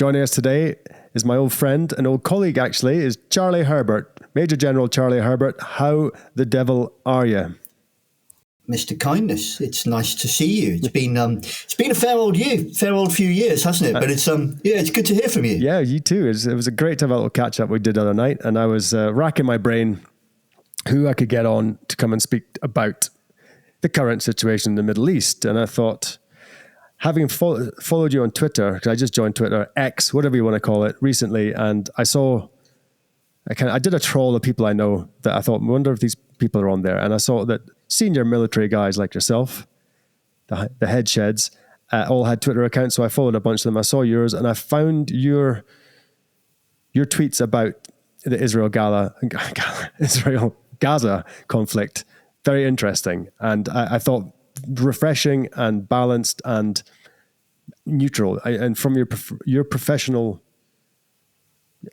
joining us today is my old friend, an old colleague actually, is Charlie Herbert, Major General Charlie Herbert. How the devil are you? Mr. Kindness, it's nice to see you. It's been a fair old few years, hasn't it? But it's good to hear from you. Yeah, you too. It was a great to have a little catch up we did the other night, and I was racking my brain who I could get on to come and speak about the current situation in the Middle East. And I thought, having followed you on Twitter, because I just joined Twitter, X, whatever you want to call it, recently, and I did a troll of people I know that I thought, I wonder if these people are on there. And I saw that senior military guys like yourself, the head sheds, all had Twitter accounts. So I followed a bunch of them. I saw yours, and I found your tweets about the Israel-Gaza conflict very interesting. And I thought refreshing and balanced and neutral. And from your professional,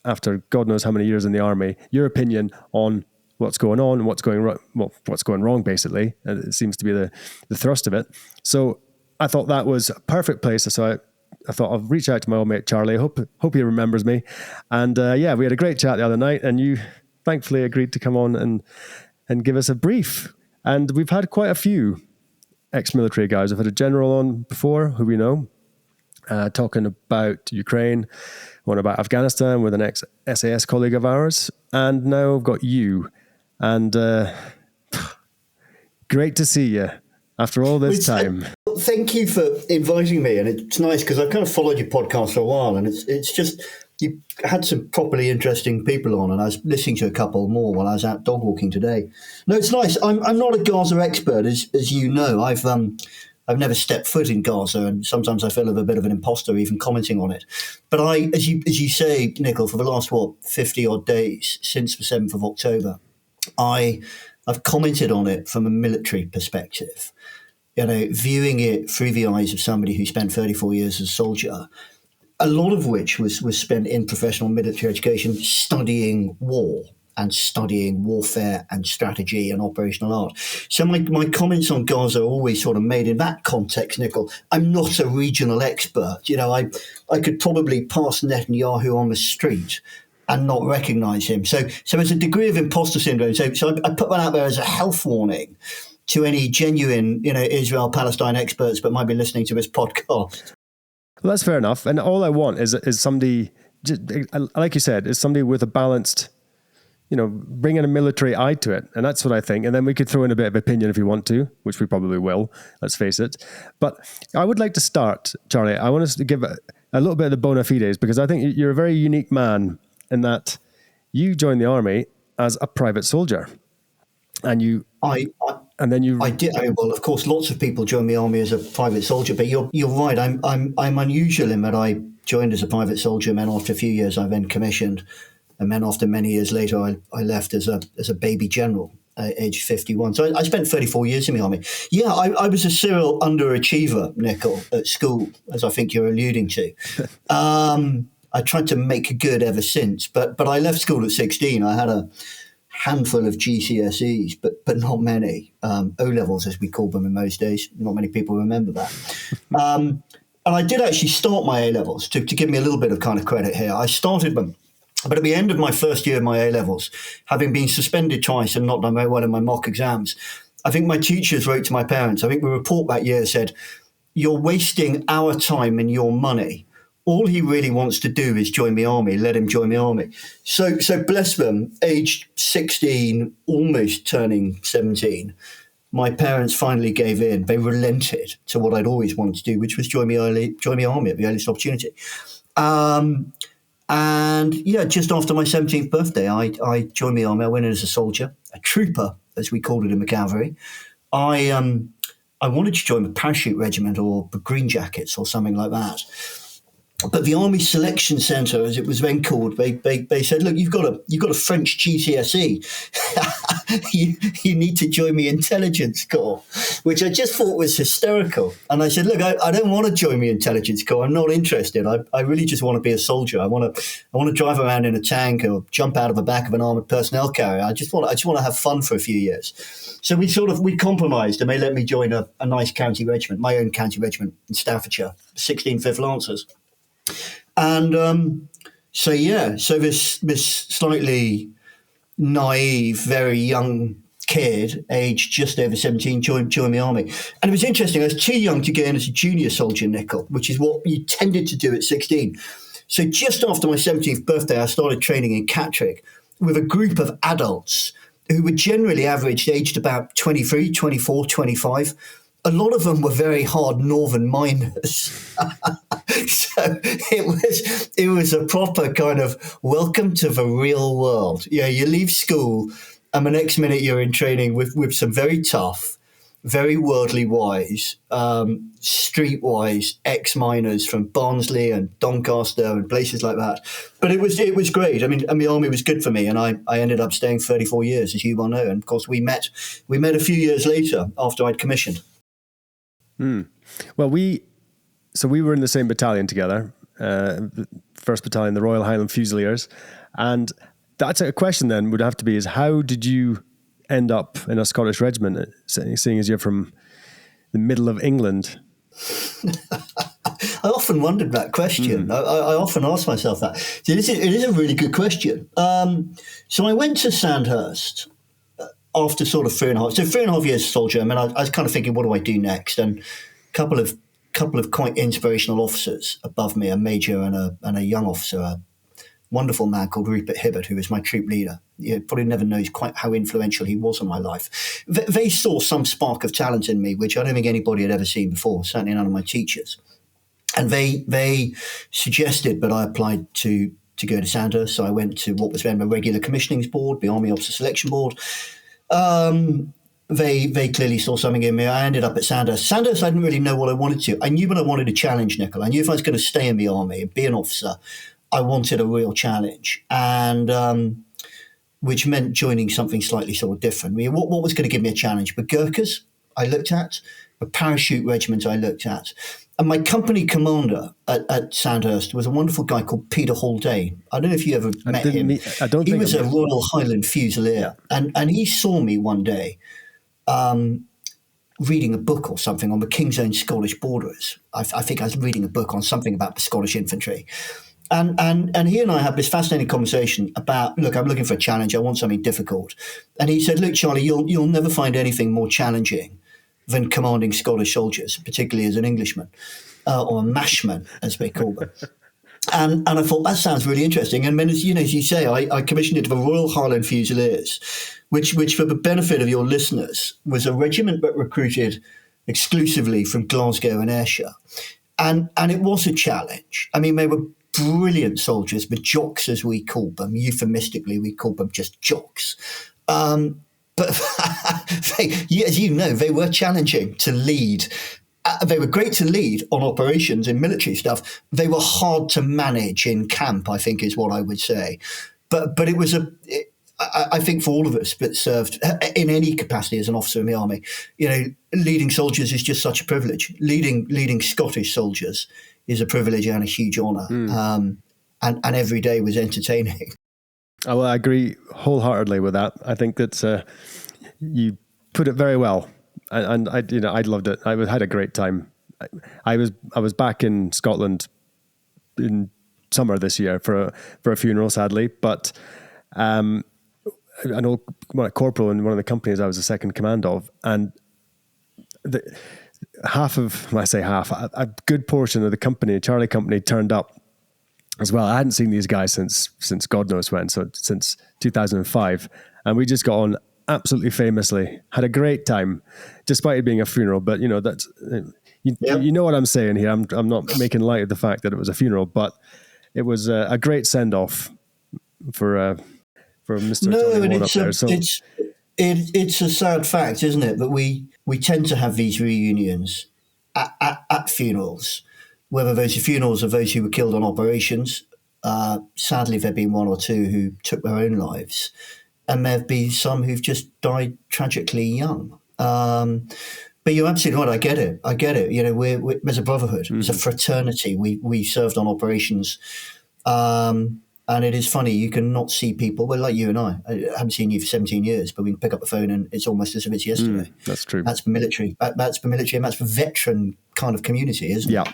after God knows how many years in the army, your opinion on what's going on and what's going wrong, basically. It seems to be the thrust of it. So I thought that was a perfect place. So I thought I'll reach out to my old mate Charlie. I hope he remembers me. And we had a great chat the other night, and you thankfully agreed to come on and give us a brief. And we've had quite a few ex-military guys. I've had a general on before, who we know, talking about Ukraine, one about Afghanistan with an ex-SAS colleague of ours, and now I've got you. And great to see you after all this time. Thank you for inviting me, and it's nice because I've kind of followed your podcast for a while, and it's just you had some properly interesting people on, and I was listening to a couple more while I was out dog walking today. No, it's nice. I'm not a Gaza expert, as you know. I've never stepped foot in Gaza, and sometimes I feel a bit of an imposter even commenting on it. But as you say, Nicol, for the last 50 odd days since the 7th of October, I've commented on it from a military perspective. Viewing it through the eyes of somebody who spent 34 years as a soldier, a lot of which was spent in professional military education, studying war and studying warfare and strategy and operational art. So my comments on Gaza are always sort of made in that context, Nicol. I'm not a regional expert. I could probably pass Netanyahu on the street and not recognize him. So there's a degree of imposter syndrome. So I put that out there as a health warning to any genuine, Israel-Palestine experts that might be listening to this podcast. Well, that's fair enough. And all I want is somebody, like you said, is somebody with a balanced, bringing a military eye to it. And that's what I think. And then we could throw in a bit of opinion if you want to, which we probably will, let's face it. But I would like to start, Charlie, I want us to give a little bit of the bona fides, because I think you're a very unique man in that you joined the army as a private soldier. And I did. Well, of course, lots of people join the army as a private soldier, but you're right. I'm unusual in that I joined as a private soldier, and then after a few years, I then commissioned, and then after many years later, I left as a baby general, aged 51. So I spent 34 years in the army. Yeah, I was a serial underachiever, Nicol, at school, as I think you're alluding to. I tried to make good ever since, but I left school at 16. I had a handful of GCSEs, but not many. O-levels, as we called them in those days. Not many people remember that. And I did actually start my A-levels, to give me a little bit of kind of credit here. I started them, but at the end of my first year of my A-levels, having been suspended twice and not done very well in my mock exams, I think my teachers wrote to my parents. I think the report that year said, "You're wasting our time and your money. All he really wants to do is join the army. Let him join the army." So bless them, aged 16, almost turning 17, my parents finally gave in. They relented to what I'd always wanted to do, which was join the army at the earliest opportunity. And yeah, just after my 17th birthday, I joined the army. I went in as a soldier, a trooper, as we called it in the cavalry. I wanted to join the parachute regiment or the Green Jackets or something like that. But the Army Selection Centre, as it was then called, they said, "Look, you've got a French GCSE. you need to join the intelligence corps," which I just thought was hysterical. And I said, "Look, I don't want to join the intelligence corps. I'm not interested. I really just want to be a soldier. I want to drive around in a tank or jump out of the back of an armoured personnel carrier. I just want to have fun for a few years." So we compromised, and they let me join a nice county regiment, my own county regiment in Staffordshire, 16th Lancers. And so this slightly naive, very young kid, aged just over 17, joined the army. And it was interesting. I was too young to get in as a junior soldier, Nicol, which is what you tended to do at 16. So just after my 17th birthday, I started training in Catterick with a group of adults who were generally averaged aged about 23, 24, 25. A lot of them were very hard northern miners. So it was a proper kind of welcome to the real world. Yeah, you leave school and the next minute you're in training with some very tough, very worldly wise, streetwise ex-miners from Barnsley and Doncaster and places like that. But it was great. I mean, and the army was good for me, and I ended up staying 34 years, as you well know. And of course, we met a few years later after I'd commissioned. Well, we were in the same battalion together, the 1st Battalion, the Royal Highland Fusiliers, and that's a question then would have to be is how did you end up in a Scottish regiment, seeing as you're from the middle of England? I often wondered that question. I often ask myself that. It is a really good question. So I went to Sandhurst after sort of 3.5 years soldier. I mean, I was kind of thinking, what do I do next? And a couple of quite inspirational officers above me, a major and a young officer, a wonderful man called Rupert Hibbert, who was my troop leader. You probably never knows quite how influential he was in my life. They saw some spark of talent in me, which I don't think anybody had ever seen before, certainly none of my teachers. And they suggested that I applied to go to Sandhurst. So I went to what was then the regular commissionings board, the Army Officer Selection Board. They clearly saw something in me. I ended up at Sandhurst. Sandhurst, I didn't really know what I wanted to. I knew what I wanted to challenge, Nicol. I knew if I was going to stay in the army and be an officer, I wanted a real challenge, and which meant joining something slightly sort of different. I mean, what was going to give me a challenge? The Gurkhas I looked at, the parachute regiment I looked at. And my company commander at Sandhurst was a wonderful guy called Peter Haldane. I don't know if you ever met him. He was a Royal Highland Fusilier. And he saw me one day reading a book or something on the King's Own Scottish Borderers. I think I was reading a book on something about the Scottish infantry. And he and I had this fascinating conversation about, look, I'm looking for a challenge. I want something difficult. And he said, look, Charlie, you'll never find anything more challenging than commanding Scottish soldiers, particularly as an Englishman, or a mashman, as they call them. And I thought, that sounds really interesting. And then, as you say, I commissioned it to the Royal Highland Fusiliers, which, for the benefit of your listeners, was a regiment that recruited exclusively from Glasgow and Ayrshire. And it was a challenge. I mean, they were brilliant soldiers, the jocks, as we called them. Euphemistically, we called them just jocks. But as you know, they were challenging to lead. They were great to lead on operations in military stuff. They were hard to manage in camp, I think, is what I would say. But it was I think for all of us that served in any capacity as an officer in the army, leading soldiers is just such a privilege. Leading Scottish soldiers is a privilege and a huge honour. And every day was entertaining. Well, I agree wholeheartedly with that. I think that you put it very well, and I loved it. I had a great time. I was back in Scotland in summer this year for a funeral, sadly, but I know a corporal in one of the companies I was the second command of, and a good portion of the company, Charlie Company, turned up as well. I hadn't seen these guys since God knows when, so since 2005, and we just got on absolutely famously. Had a great time, despite it being a funeral. But that's you know what I'm saying here. I'm not making light of the fact that it was a funeral, but it was a great send off for Mr. Johnny Moore up there. So it's a sad fact, isn't it, that we tend to have these reunions at funerals. Whether those are funerals of those who were killed on operations, sadly there have been one or two who took their own lives, and there have been some who've just died tragically young. But you're absolutely right. I get it. There's a brotherhood. There's a fraternity. We served on operations, and it is funny. You can not see people. Well, like you and I haven't seen you for 17 years, but we can pick up the phone and it's almost as if it's yesterday. That's true. That's the military. That's the military, and that's the veteran kind of community, isn't it? Yeah.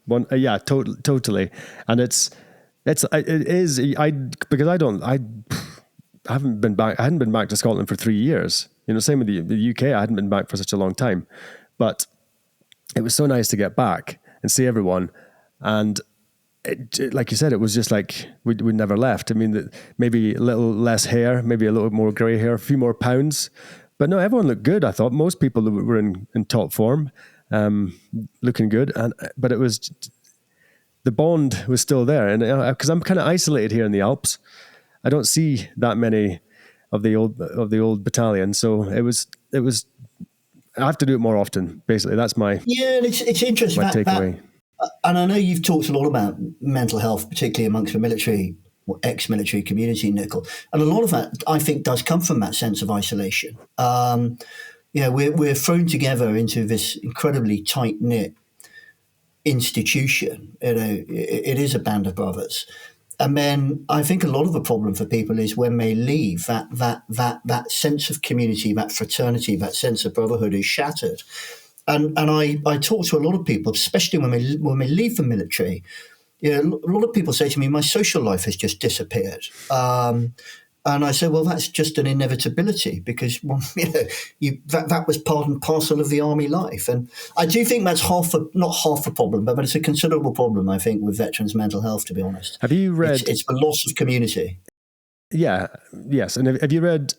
Yeah, totally. And it is, because I haven't been back. I hadn't been back to Scotland for 3 years. Same with the UK. I hadn't been back for such a long time, but it was so nice to get back and see everyone. And like you said, it was just like we never left. I mean, maybe a little less hair, maybe a little more grey hair, a few more pounds, but no, everyone looked good. I thought most people were in top form, looking good, but it was, the bond was still there. And because I'm kind of isolated here in the Alps, I don't see that many of the old battalion. So it was. I have to do it more often. Basically, that's my And it's interesting my takeaway. And I know you've talked a lot about mental health, particularly amongst the military or ex-military community, Nicol. And a lot of that, I think, does come from that sense of isolation. We're thrown together into this incredibly tight-knit institution. It is a band of brothers. And then I think a lot of the problem for people is when they leave, that sense of community, that fraternity, that sense of brotherhood is shattered. And I talk to a lot of people, especially when we leave the military. A lot of people say to me, my social life has just disappeared. And I say, well, that's just an inevitability because that was part and parcel of the army life. And I do think that's not half the problem, but it's a considerable problem, I think, with veterans' mental health, to be honest. Have you read... It's the loss of community. Yeah, yes. And have you read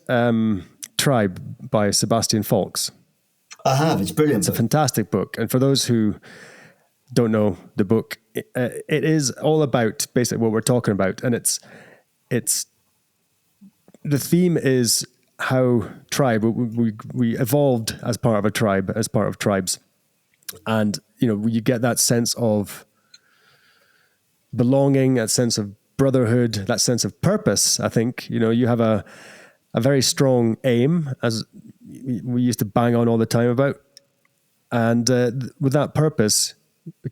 Tribe by Sebastian Faulks? I have. It's brilliant. It's a fantastic book. And for those who don't know the book, it is all about basically what we're talking about. And it's the theme is how tribe, we evolved as part of a tribe, as part of tribes. And, you get that sense of belonging, that sense of brotherhood, that sense of purpose. I think, you have a very strong aim, as we used to bang on all the time about. And with that purpose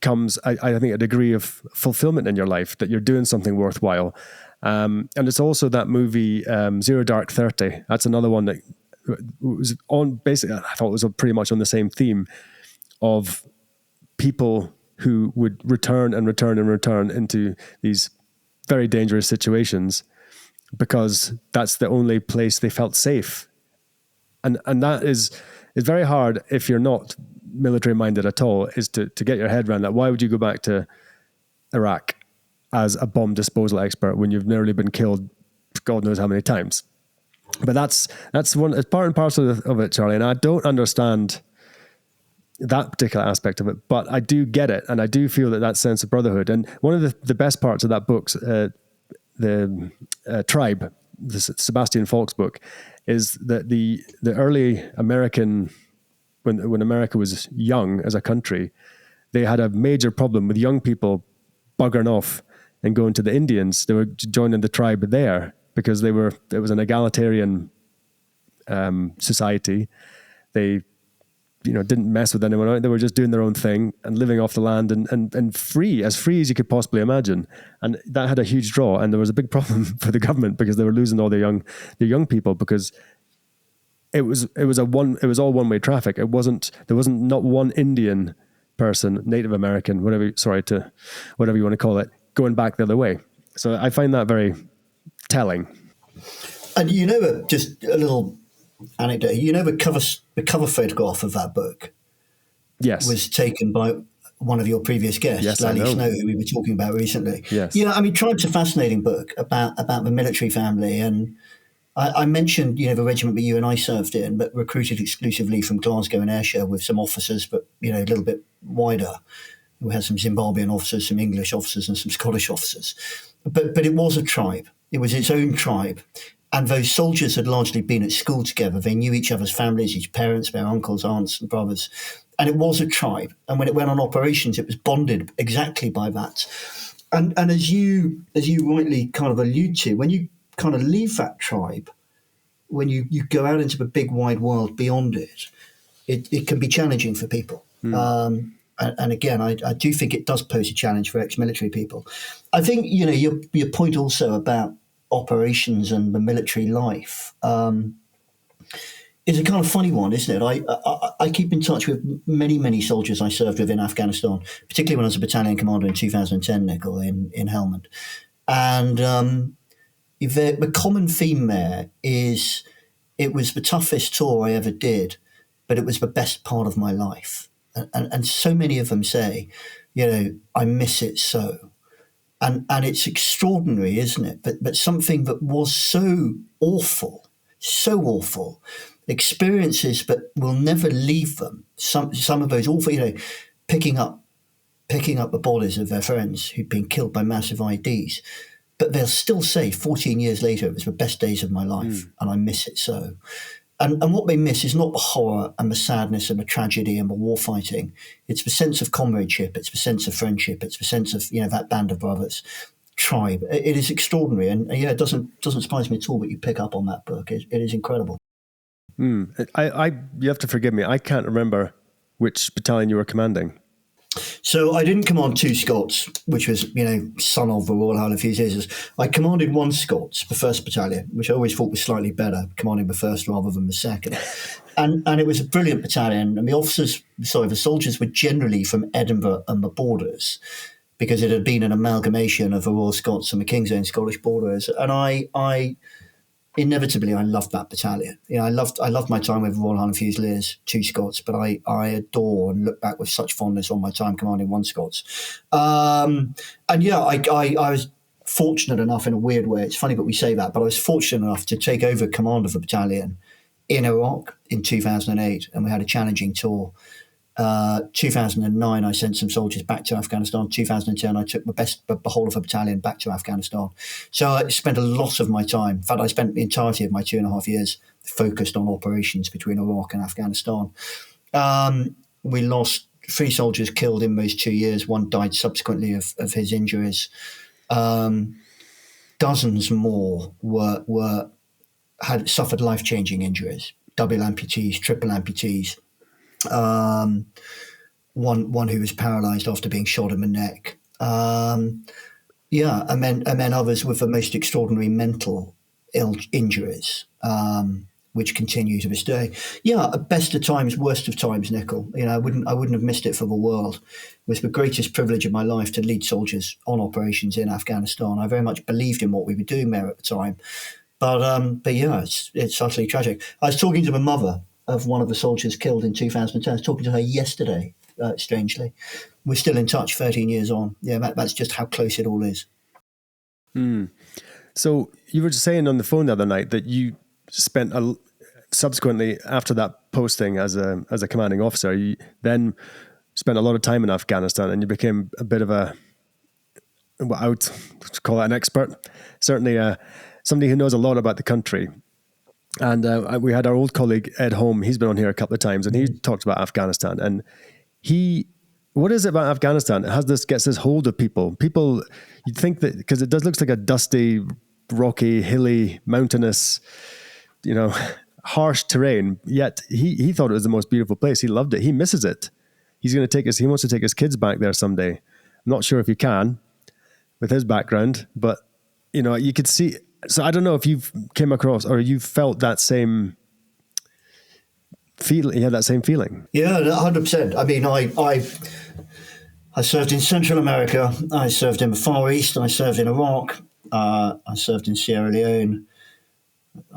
comes, I think, a degree of fulfillment in your life, that you're doing something worthwhile. And it's also that movie, Zero Dark 30. That's another one that was on, basically, I thought it was pretty much on the same theme of people who would return and return and return into these very dangerous situations because that's the only place they felt safe. And that is very hard if you're not military minded at all, is to get your head around that. Why would you go back to Iraq as a bomb disposal expert when you've nearly been killed God knows how many times? But that's one, it's part and parcel of it, Charlie. And I don't understand that particular aspect of it, but I do get it. And I do feel that sense of brotherhood. And one of the best parts of that book, the Tribe, the Sebastian Faulks book, is that the early American, when America was young as a country, they had a major problem with young people buggering off and going to the Indians. They were joining the tribe there because it was an egalitarian society. They didn't mess with anyone. They were just doing their own thing and living off the land and free as you could possibly imagine. And that had a huge draw. And there was a big problem for the government because they were losing all their young people because it was all one-way traffic. There wasn't not one Indian person, Native American, whatever you want to call it, going back the other way. So I find that very telling. And just a little anecdote. The cover photograph of that book, yes, was taken by one of your previous guests, yes, Lally Snow, who we were talking about recently. Yes, Tribe's a fascinating book about the military family, and I mentioned the regiment that you and I served in, but recruited exclusively from Glasgow and Ayrshire with some officers, but a little bit wider. We had some Zimbabwean officers, some English officers, and some Scottish officers. But it was a tribe. It was its own tribe. And those soldiers had largely been at school together. They knew each other's families, each parents, their uncles, aunts, and brothers. And it was a tribe. And when it went on operations, it was bonded exactly by that. And as you rightly kind of allude to, when you kind of leave that tribe, when you go out into the big wide world beyond it can be challenging for people. And again, I do think it does pose a challenge for ex-military people. I think, your point also about operations and the military life, is a kind of funny one, isn't it? I keep in touch with many soldiers I served with in Afghanistan, particularly when I was a battalion commander in 2010, Nickel, in Helmand. And the common theme there is it was the toughest tour I ever did, but it was the best part of my life. And so many of them say, I miss it so. And it's extraordinary, isn't it? But something that was so awful, experiences but will never leave them. Some of those awful, picking up the bodies of their friends who'd been killed by massive IDs. But they'll still say 14 years later, it was the best days of my life and I miss it so. And what they miss is not the horror and the sadness and the tragedy and the war fighting. It's the sense of comradeship. It's the sense of friendship. It's the sense of, that band of brothers, tribe. It is extraordinary. And it doesn't surprise me at all that you pick up on that book. It is incredible. You have to forgive me. I can't remember which battalion you were commanding. So I didn't command 2 SCOTS, which was, son of the Royal Highland Fusiliers. I commanded 1 SCOTS, the 1st Battalion, which I always thought was slightly better, commanding the 1st rather than the 2nd. And it was a brilliant battalion. And the soldiers were generally from Edinburgh and the borders, because it had been an amalgamation of the Royal Scots and the King's Own Scottish Borderers. And I inevitably, I loved that battalion. I loved my time with Royal Highland Fusiliers, 2 SCOTS, but I adore and look back with such fondness on my time commanding 1 SCOTS. I was fortunate enough, in a weird way, it's funny that we say that, but I was fortunate enough to take over command of the battalion in Iraq in 2008, and we had a challenging tour. 2009, I sent some soldiers back to Afghanistan. 2010, I took the whole of a battalion back to Afghanistan. So I spent a lot of my time. In fact, I spent the entirety of my 2.5 years focused on operations between Iraq and Afghanistan. We lost 3 soldiers killed in those 2 years. 1 died subsequently of his injuries. Dozens more had suffered life-changing injuries, double amputees, triple amputees. One who was paralyzed after being shot in the neck. And then others with the most extraordinary mental injuries, which continue to this day. Best of times, worst of times, Nickel. I wouldn't have missed it for the world. It was the greatest privilege of my life to lead soldiers on operations in Afghanistan. I very much believed in what we were doing there at the time. But it's utterly tragic. I was talking to my mother of one of the soldiers killed in 2010. I was talking to her yesterday, strangely. We're still in touch 13 years on. That's just how close it all is. So you were just saying on the phone the other night that you spent subsequently, after that posting as a commanding officer, you then spent a lot of time in Afghanistan, and you became a bit of I would call it an expert, certainly somebody who knows a lot about the country. And we had our old colleague, Ed Holm. He's been on here a couple of times, and he talked about Afghanistan. And what is it about Afghanistan? It gets this hold of people. People, you'd think that, because it looks like a dusty, rocky, hilly, mountainous, harsh terrain. Yet he thought it was the most beautiful place. He loved it. He misses it. He wants to take his kids back there someday. I'm not sure if he can with his background, but you could see. So I don't know if you've came across or you felt that same feeling. You had that same feeling. Yeah, 100%. I mean, I served in Central America. I served in the Far East. I served in Iraq. I served in Sierra Leone.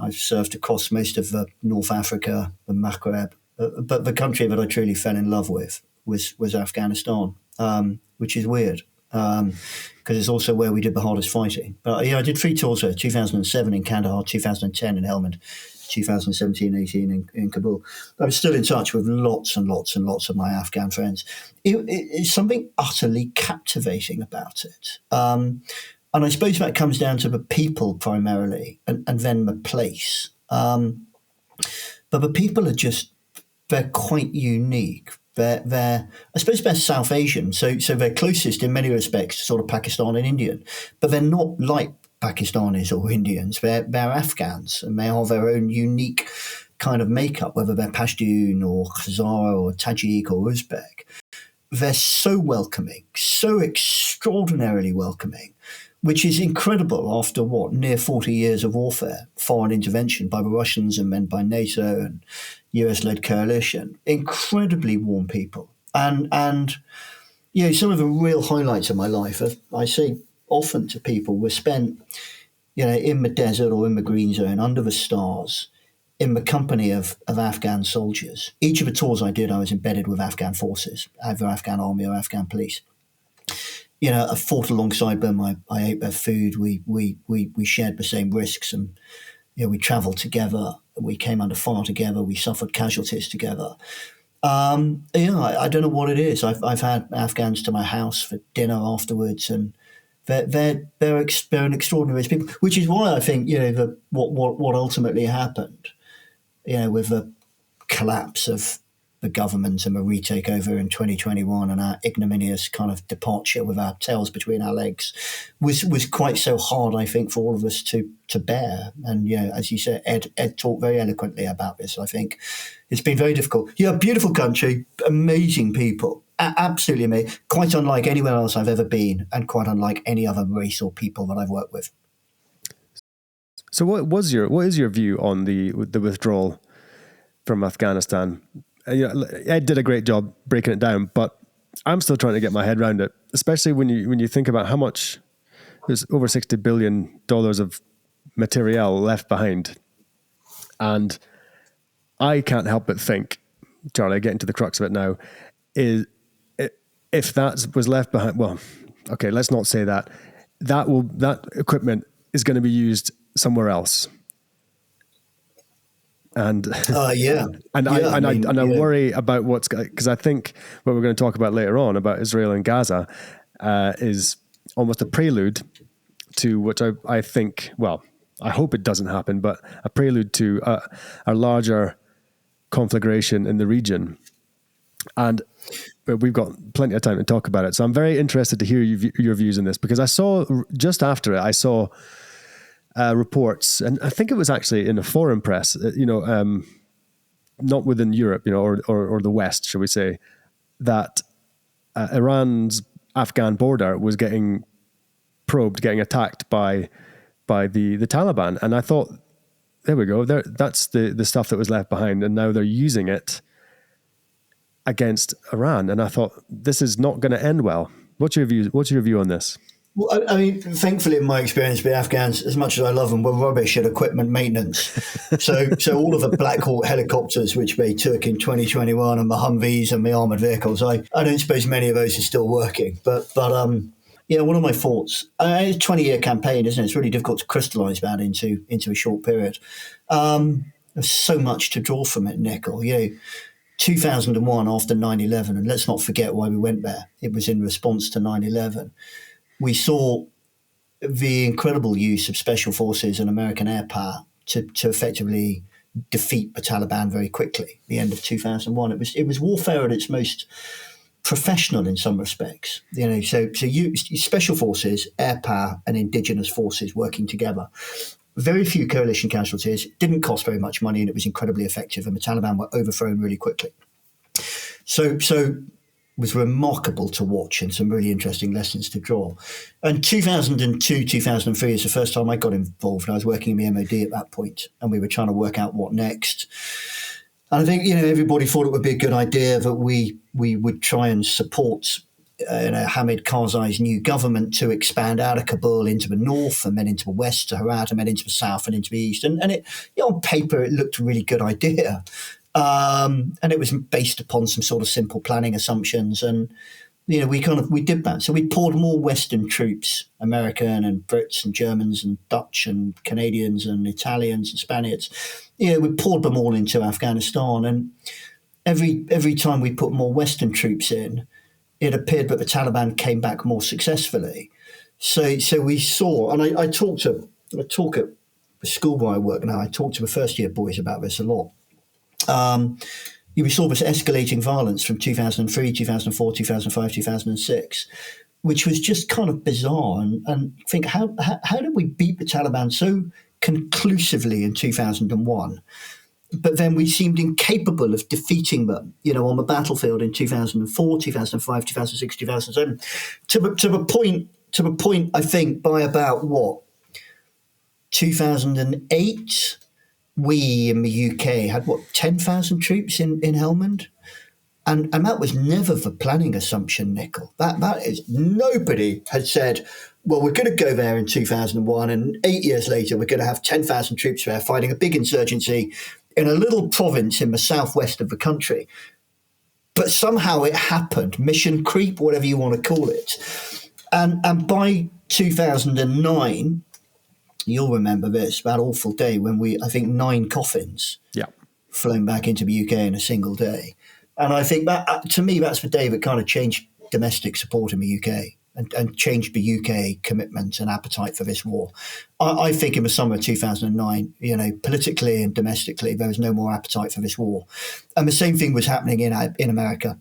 I've served across most of North Africa and Maghreb. But the country that I truly fell in love with was Afghanistan, which is weird. Because it's also where we did the hardest fighting. But I did 3 tours there, 2007 in Kandahar, 2010 in Helmand, 2017-18 in Kabul. I was still in touch with lots and lots and lots of my Afghan friends. It's something utterly captivating about it. And I suppose that comes down to the people primarily and then the place. But the people they're quite unique. I suppose they're South Asian, so they're closest in many respects to sort of Pakistan and Indian, but they're not like Pakistanis or Indians. They're Afghans, and they have their own unique kind of makeup, whether they're Pashtun or Khazar or Tajik or Uzbek. They're so welcoming, so extraordinarily welcoming. which is incredible after near 40 years of warfare, foreign intervention by the Russians and then by NATO and US-led coalition. Incredibly warm people. And some of the real highlights of my life, I say often to people, were spent, in the desert or in the green zone, under the stars, in the company of Afghan soldiers. Each of the tours I did, I was embedded with Afghan forces, either Afghan army or Afghan police. I fought alongside them. I ate their food. We shared the same risks, and we travelled together. We came under fire together. We suffered casualties together. I don't know what it is. I've had Afghans to my house for dinner afterwards, and they're an extraordinary race of people. Which is why I think what ultimately happened, with the collapse of the government and the retake over in 2021 and our ignominious kind of departure with our tails between our legs was quite so hard, I think, for all of us to bear. And, as you said, Ed talked very eloquently about this. I think it's been very difficult. Beautiful country, amazing people, absolutely amazing, quite unlike anywhere else I've ever been and quite unlike any other race or people that I've worked with. So what is your view on the withdrawal from Afghanistan? Ed did a great job breaking it down, but I'm still trying to get my head around it, especially when you think about how much there's over $60 billion of materiel left behind. And I can't help but think, Charlie, getting to the crux of it now, if that was left behind, well, okay, let's not say that. That equipment is going to be used somewhere else. And I worry about because I think what we're going to talk about later on about Israel and Gaza is almost a prelude to which I think, well, I hope it doesn't happen, but a prelude to a larger conflagration in the region. And we've got plenty of time to talk about it. So I'm very interested to hear your views on this, because I saw just after it, I saw reports, and I think it was actually in the foreign press, not within Europe, or the West, shall we say, that Iran's Afghan border was getting probed, getting attacked by the Taliban. And I thought, there we go, that's the stuff that was left behind, and now they're using it against Iran. And I thought, this is not going to end well. What's your view on this? Well, I mean, thankfully, in my experience, the Afghans, as much as I love them, were rubbish at equipment maintenance. So all of the Black Hawk helicopters, which they took in 2021, and the Humvees and the armoured vehicles, I don't suppose many of those are still working. But one of my thoughts, it's a 20-year campaign, isn't it? It's really difficult to crystallise that into a short period. There's so much to draw from it, Nickel. 2001, after 9/11, and let's not forget why we went there. It was in response to 9/11. We saw the incredible use of special forces and American air power to effectively defeat the Taliban very quickly. The end of 2001, it was warfare at its most professional in some respects. So special forces, air power, and indigenous forces working together. Very few coalition casualties. Didn't cost very much money, and it was incredibly effective. And the Taliban were overthrown really quickly. So was remarkable to watch, and some really interesting lessons to draw. And 2002, 2003 is the first time I got involved. I was working in the MOD at that point, and we were trying to work out what next. And I think, everybody thought it would be a good idea that we would try and support Hamid Karzai's new government to expand out of Kabul into the north, and then into the west to Herat, and then into the south and into the east. And it, on paper, it looked a really good idea. And it was based upon some sort of simple planning assumptions. And, we did that. So we poured more Western troops, American and Brits and Germans and Dutch and Canadians and Italians and Spaniards. We poured them all into Afghanistan. And every time we put more Western troops in, it appeared that the Taliban came back more successfully. So we saw, and I talk at the school where I work now, I talk to the first year boys about this a lot. We saw this escalating violence from 2003, 2004, 2005, 2006, which was just kind of bizarre. And think, how did we beat the Taliban so conclusively in 2001? But then we seemed incapable of defeating them, on the battlefield in 2004, 2005, 2006, 2007, to the to the point, I think, by about 2008, we in the UK had 10,000 troops in Helmand. And that was never the planning assumption, Nicol. That is, nobody had said, well, we're going to go there in 2001, and 8 years later, we're going to have 10,000 troops there fighting a big insurgency in a little province in the southwest of the country. But somehow it happened, mission creep, whatever you want to call it. And by 2009, you'll remember this, that awful day when I think 9 coffins flown back into the UK in a single day. And I think that, to me, that's the day that kind of changed domestic support in the UK and changed the UK commitment and appetite for this war. I think in the summer of 2009, politically and domestically, there was no more appetite for this war. And the same thing was happening in America.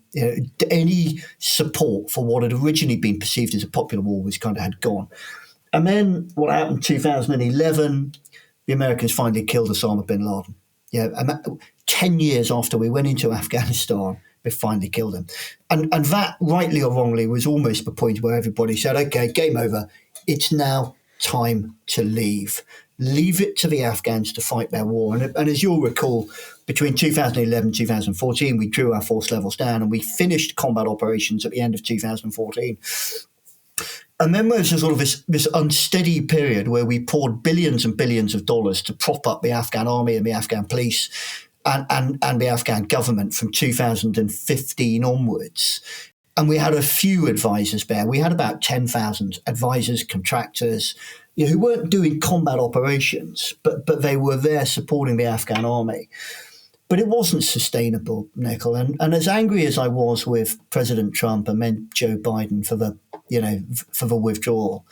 Any support for what had originally been perceived as a popular war had gone. And then what happened in 2011, the Americans finally killed Osama bin Laden. And 10 years after we went into Afghanistan, they finally killed him. And that, rightly or wrongly, was almost the point where everybody said, okay, game over. It's now time to leave. Leave it to the Afghans to fight their war. And as you'll recall, between 2011 and 2014, we drew our force levels down and we finished combat operations at the end of 2014. And then there was sort of this unsteady period where we poured billions and billions of dollars to prop up the Afghan army and the Afghan police and the Afghan government from 2015 onwards. And we had a few advisors there. We had about 10,000 advisors, contractors, who weren't doing combat operations, but they were there supporting the Afghan army. But it wasn't sustainable, Nicol. And as angry as I was with President Trump and then Joe Biden for the withdrawal,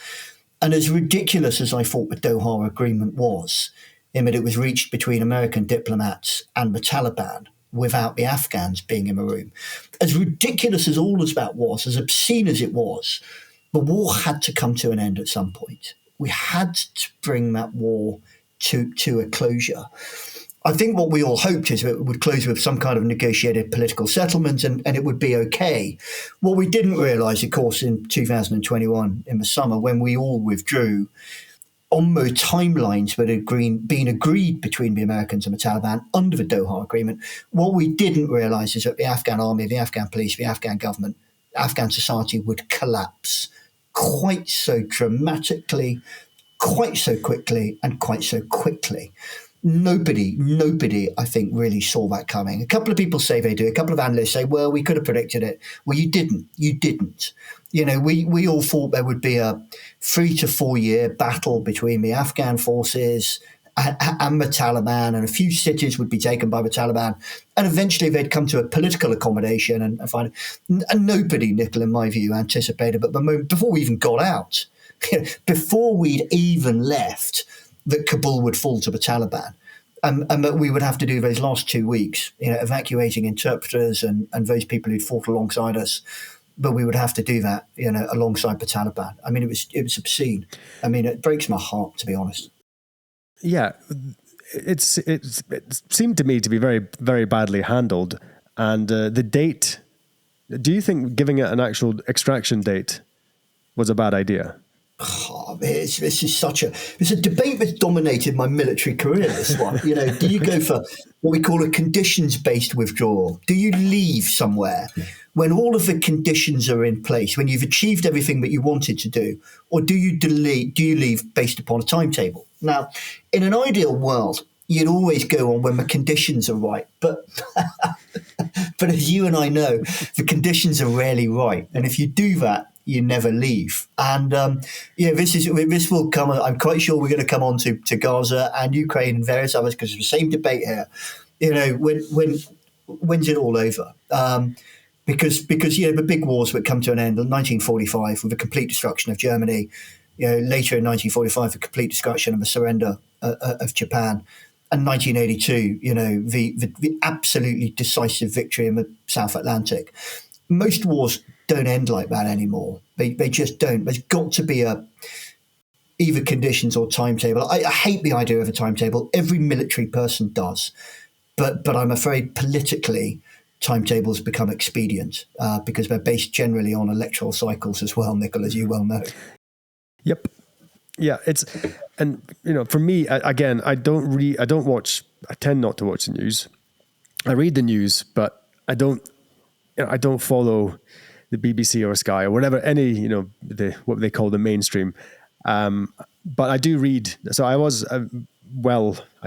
and as ridiculous as I thought the Doha Agreement was, in that it was reached between American diplomats and the Taliban without the Afghans being in the room, as ridiculous as all of that was, as obscene as it was, the war had to come to an end at some point. We had to bring that war to a closure. I think what we all hoped is that it would close with some kind of negotiated political settlement and it would be okay. What we didn't realise, of course, in 2021, in the summer, when we all withdrew, on the timelines that had been agreed between the Americans and the Taliban under the Doha Agreement, what we didn't realise is that the Afghan army, the Afghan police, the Afghan government, Afghan society would collapse quite so dramatically, quite so quickly, and quite so quickly. Nobody, I think, really saw that coming. A couple of people say they do. A couple of analysts say, well, we could have predicted it. Well, you didn't. We all thought there would be a 3 to 4 year battle between the Afghan forces and the Taliban, and a few cities would be taken by the Taliban. And eventually they'd come to a political accommodation and find it. And nobody, Nicol, in my view, anticipated. But the moment before we even got out, before we'd even left, that Kabul would fall to the Taliban, and that we would have to do those last 2 weeks, evacuating interpreters and those people who'd fought alongside us. But we would have to do that, alongside the Taliban. I mean, it was obscene. I mean, it breaks my heart, to be honest. Yeah, it seemed to me to be very, very badly handled. And the date, do you think giving it an actual extraction date was a bad idea? Oh, this is it's a debate that's dominated my military career, this one. Do you go for what we call a conditions-based withdrawal? Do you leave somewhere when all of the conditions are in place, when you've achieved everything that you wanted to do? Or do you leave based upon a timetable? Now, in an ideal world, you'd always go on when the conditions are right. But as you and I know, the conditions are rarely right. And if you do that, you never leave. And this will come. I'm quite sure we're going to come on to Gaza and Ukraine and various others, because it's the same debate here. When's it all over? Because the big wars would come to an end in 1945 with the complete destruction of Germany. Later in 1945, the complete destruction and the surrender of Japan. And 1982, the absolutely decisive victory in the South Atlantic. Most wars don't end like that anymore. They just don't. There's got to be either conditions or timetable. I hate the idea of a timetable. Every military person does. But I'm afraid politically, timetables become expedient because they're based generally on electoral cycles as well, Nicol, as you well know. Yep. Yeah, and for me, again, I tend not to watch the news. I read the news, but I don't follow the BBC or Sky or whatever, what they call the mainstream. But I do read. So I was, I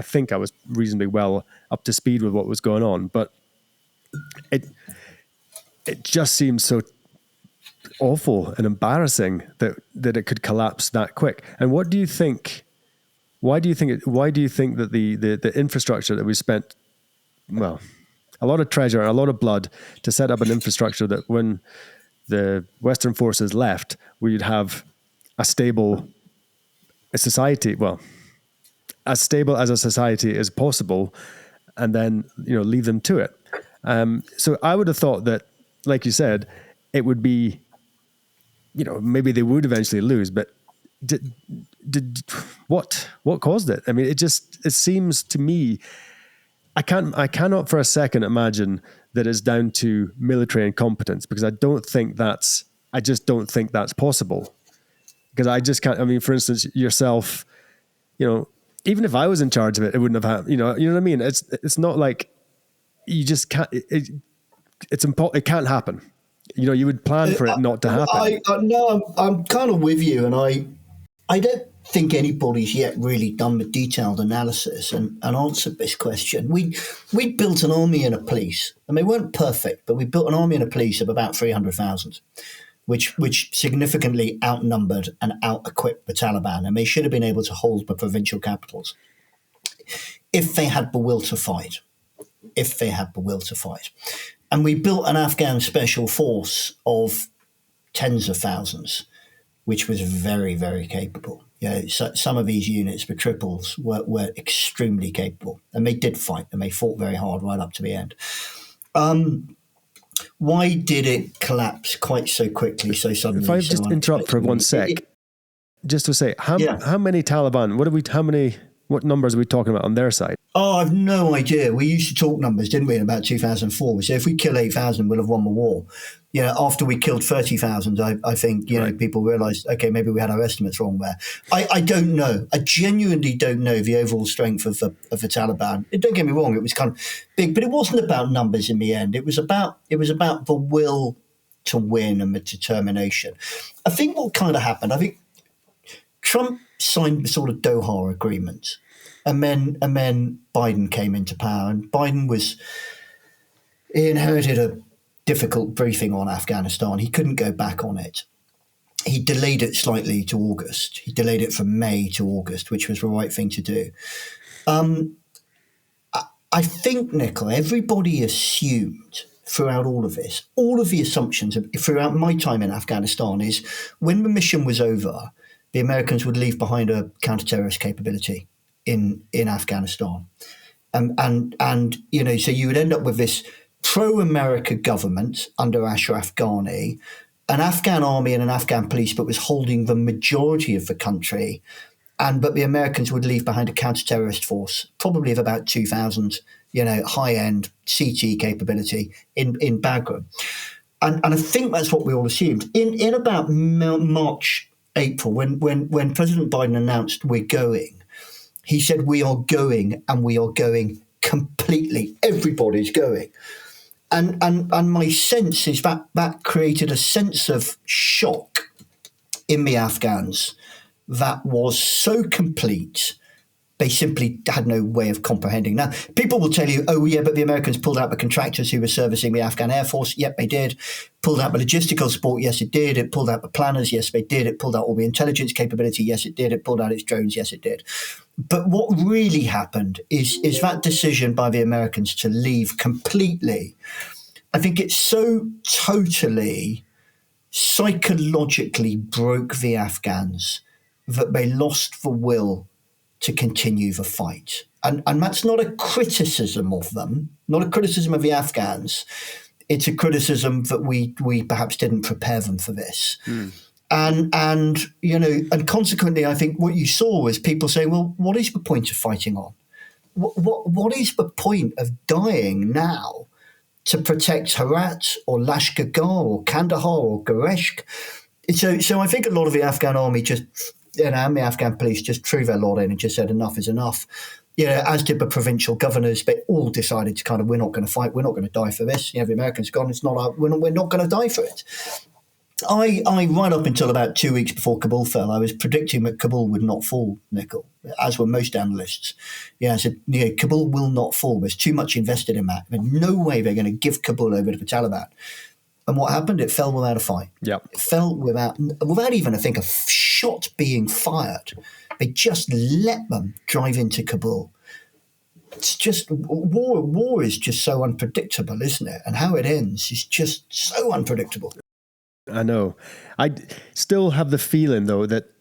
think I was reasonably well up to speed with what was going on, but it just seems so awful and embarrassing that it could collapse that quick. And what do you think? Why do you think that the infrastructure that we spent, well, a lot of treasure and a lot of blood to set up an infrastructure that when the Western forces left, we'd have a society, well, as stable as a society as possible, and then leave them to it. So I would have thought that, like you said, it would be, maybe they would eventually lose, but what caused it? I mean, it seems to me, I cannot for a second imagine that it's down to military incompetence, because I just don't think that's possible. Because I just can't. I mean, for instance, yourself, even if I was in charge of it, it wouldn't have happened. You know what I mean? It's not like you just can't. It can't happen. You would plan for it not to happen. No, I'm kind of with you, and I don't think anybody's yet really done the detailed analysis and answered this question. We built an army and a police, and they weren't perfect, but we built an army and a police of about 300,000, which significantly outnumbered and out-equipped the Taliban, and they should have been able to hold the provincial capitals if they had the will to fight. And we built an Afghan special force of tens of thousands, which was very, very capable. So some of these units, the triples, were extremely capable, and they did fight, and they fought very hard right up to the end. Why did it collapse quite so quickly, so suddenly? If I just interrupt for 1 sec, just to say, how many Taliban? What numbers are we talking about on their side? Oh, I've no idea. We used to talk numbers, didn't we, in about 2004? We said if we kill 8,000, we'll have won the war. After we killed 30,000, I think, people realised, okay, maybe we had our estimates wrong there. I don't know. I genuinely don't know the overall strength of the Taliban. Don't get me wrong, it was kind of big, but it wasn't about numbers in the end. It was about the will to win and the determination. I think what kind of happened, I think Trump signed the sort of Doha agreement, and then Biden came into power, and he inherited a difficult briefing on Afghanistan. He couldn't go back on it. He delayed it slightly to August. He delayed it from May to August, which was the right thing to do. I think, Nicola, everybody assumed throughout all of this, all of the assumptions throughout my time in Afghanistan is when the mission was over, the Americans would leave behind a counter-terrorist capability in Afghanistan. So you would end up with this pro-America government under Ashraf Ghani, an Afghan army and an Afghan police, but was holding the majority of the country. But the Americans would leave behind a counter-terrorist force, probably of about 2,000, high-end CT capability in Bagram. And I think that's what we all assumed. In about March, April, when President Biden announced we're going, he said we are going, and we are going completely. Everybody's going. And my sense is that created a sense of shock in the Afghans that was so complete, they simply had no way of comprehending. Now, people will tell you, oh, yeah, but the Americans pulled out the contractors who were servicing the Afghan Air Force. Yep, they did. Pulled out the logistical support. Yes, it did. It pulled out the planners. Yes, they did. It pulled out all the intelligence capability. Yes, it did. It pulled out its drones. Yes, it did. But what really happened is that decision by the Americans to leave completely. I think it so totally psychologically broke the Afghans that they lost the will to continue the fight. And that's not a criticism of them, not a criticism of the Afghans. It's a criticism that we perhaps didn't prepare them for this. And consequently, I think what you saw was people saying, well, what is the point of fighting on? What is the point of dying now to protect Herat or Lashkar Gah or Kandahar or Gereshk? So I think a lot of the Afghan army and the Afghan police just threw their lot in and just said enough is enough. As did the provincial governors. They all decided to kind of, we're not going to fight, we're not going to die for this. The Americans gone, it's not we're not going to die for it. I right up until about 2 weeks before Kabul fell, I was predicting that Kabul would not fall, Nicol, as were most analysts. I said, Kabul will not fall. There's too much invested in that. There's no way they're going to give Kabul over to the Taliban. And what happened? It fell without a fight. Yeah, it fell without even, I think, a shot being fired. They just let them drive into Kabul. It's just war. War is just so unpredictable, isn't it? And how it ends is just so unpredictable. I know. I still have the feeling, though, that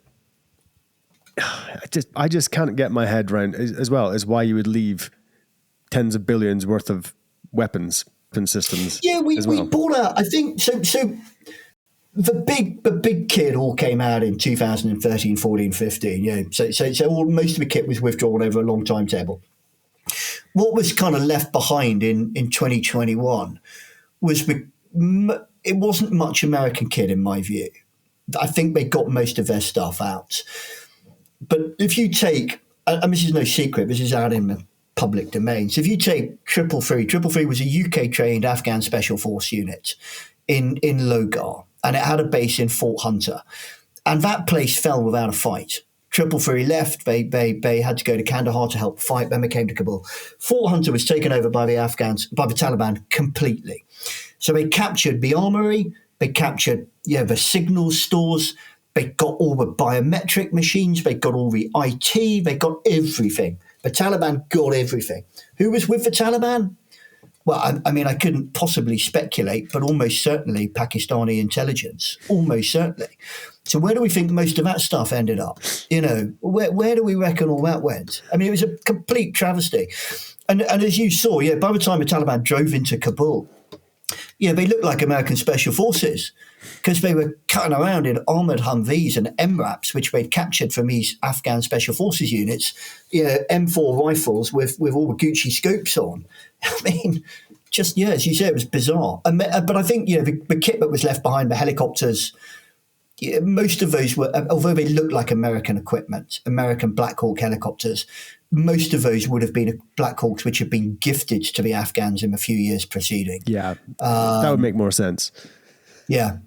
I just can't get my head around as well as why you would leave tens of billions worth of weapons and systems. Yeah, we bought out. I think so. The big kit all came out in 2013, 14, 15. Yeah, so most of the kit was withdrawn over a long timetable. What was kind of left behind in 2021 was it wasn't much American kit in my view. I think they got most of their stuff out. But if you take, and this is no secret, this is out in the public domain. So if you take 333 was a UK trained Afghan special force unit in Logar, and it had a base in Fort Hunter, and that place fell without a fight. 333 left. They had to go to Kandahar to help fight. Then they came to Kabul. Fort Hunter was taken over by the Taliban completely. So they captured the armory. They captured the signal stores. They got all the biometric machines. They got all the IT. They got everything. The Taliban got everything. Who was with the Taliban? Well, I mean, I couldn't possibly speculate, but almost certainly Pakistani intelligence. Almost certainly. So where do we think most of that stuff ended up? Where do we reckon all that went? I mean, it was a complete travesty. And as you saw, by the time the Taliban drove into Kabul, they looked like American special forces because they were cutting around in armoured Humvees and MRAPs, which they'd captured from these Afghan special forces units, M4 rifles with all the Gucci scopes on. I mean, just, as you say, it was bizarre. But I think, the kit that was left behind, the helicopters, most of those were, although they looked like American equipment, American Black Hawk helicopters, most of those would have been Black Hawks which had been gifted to the Afghans in a few years preceding. Yeah, that would make more sense. Yeah.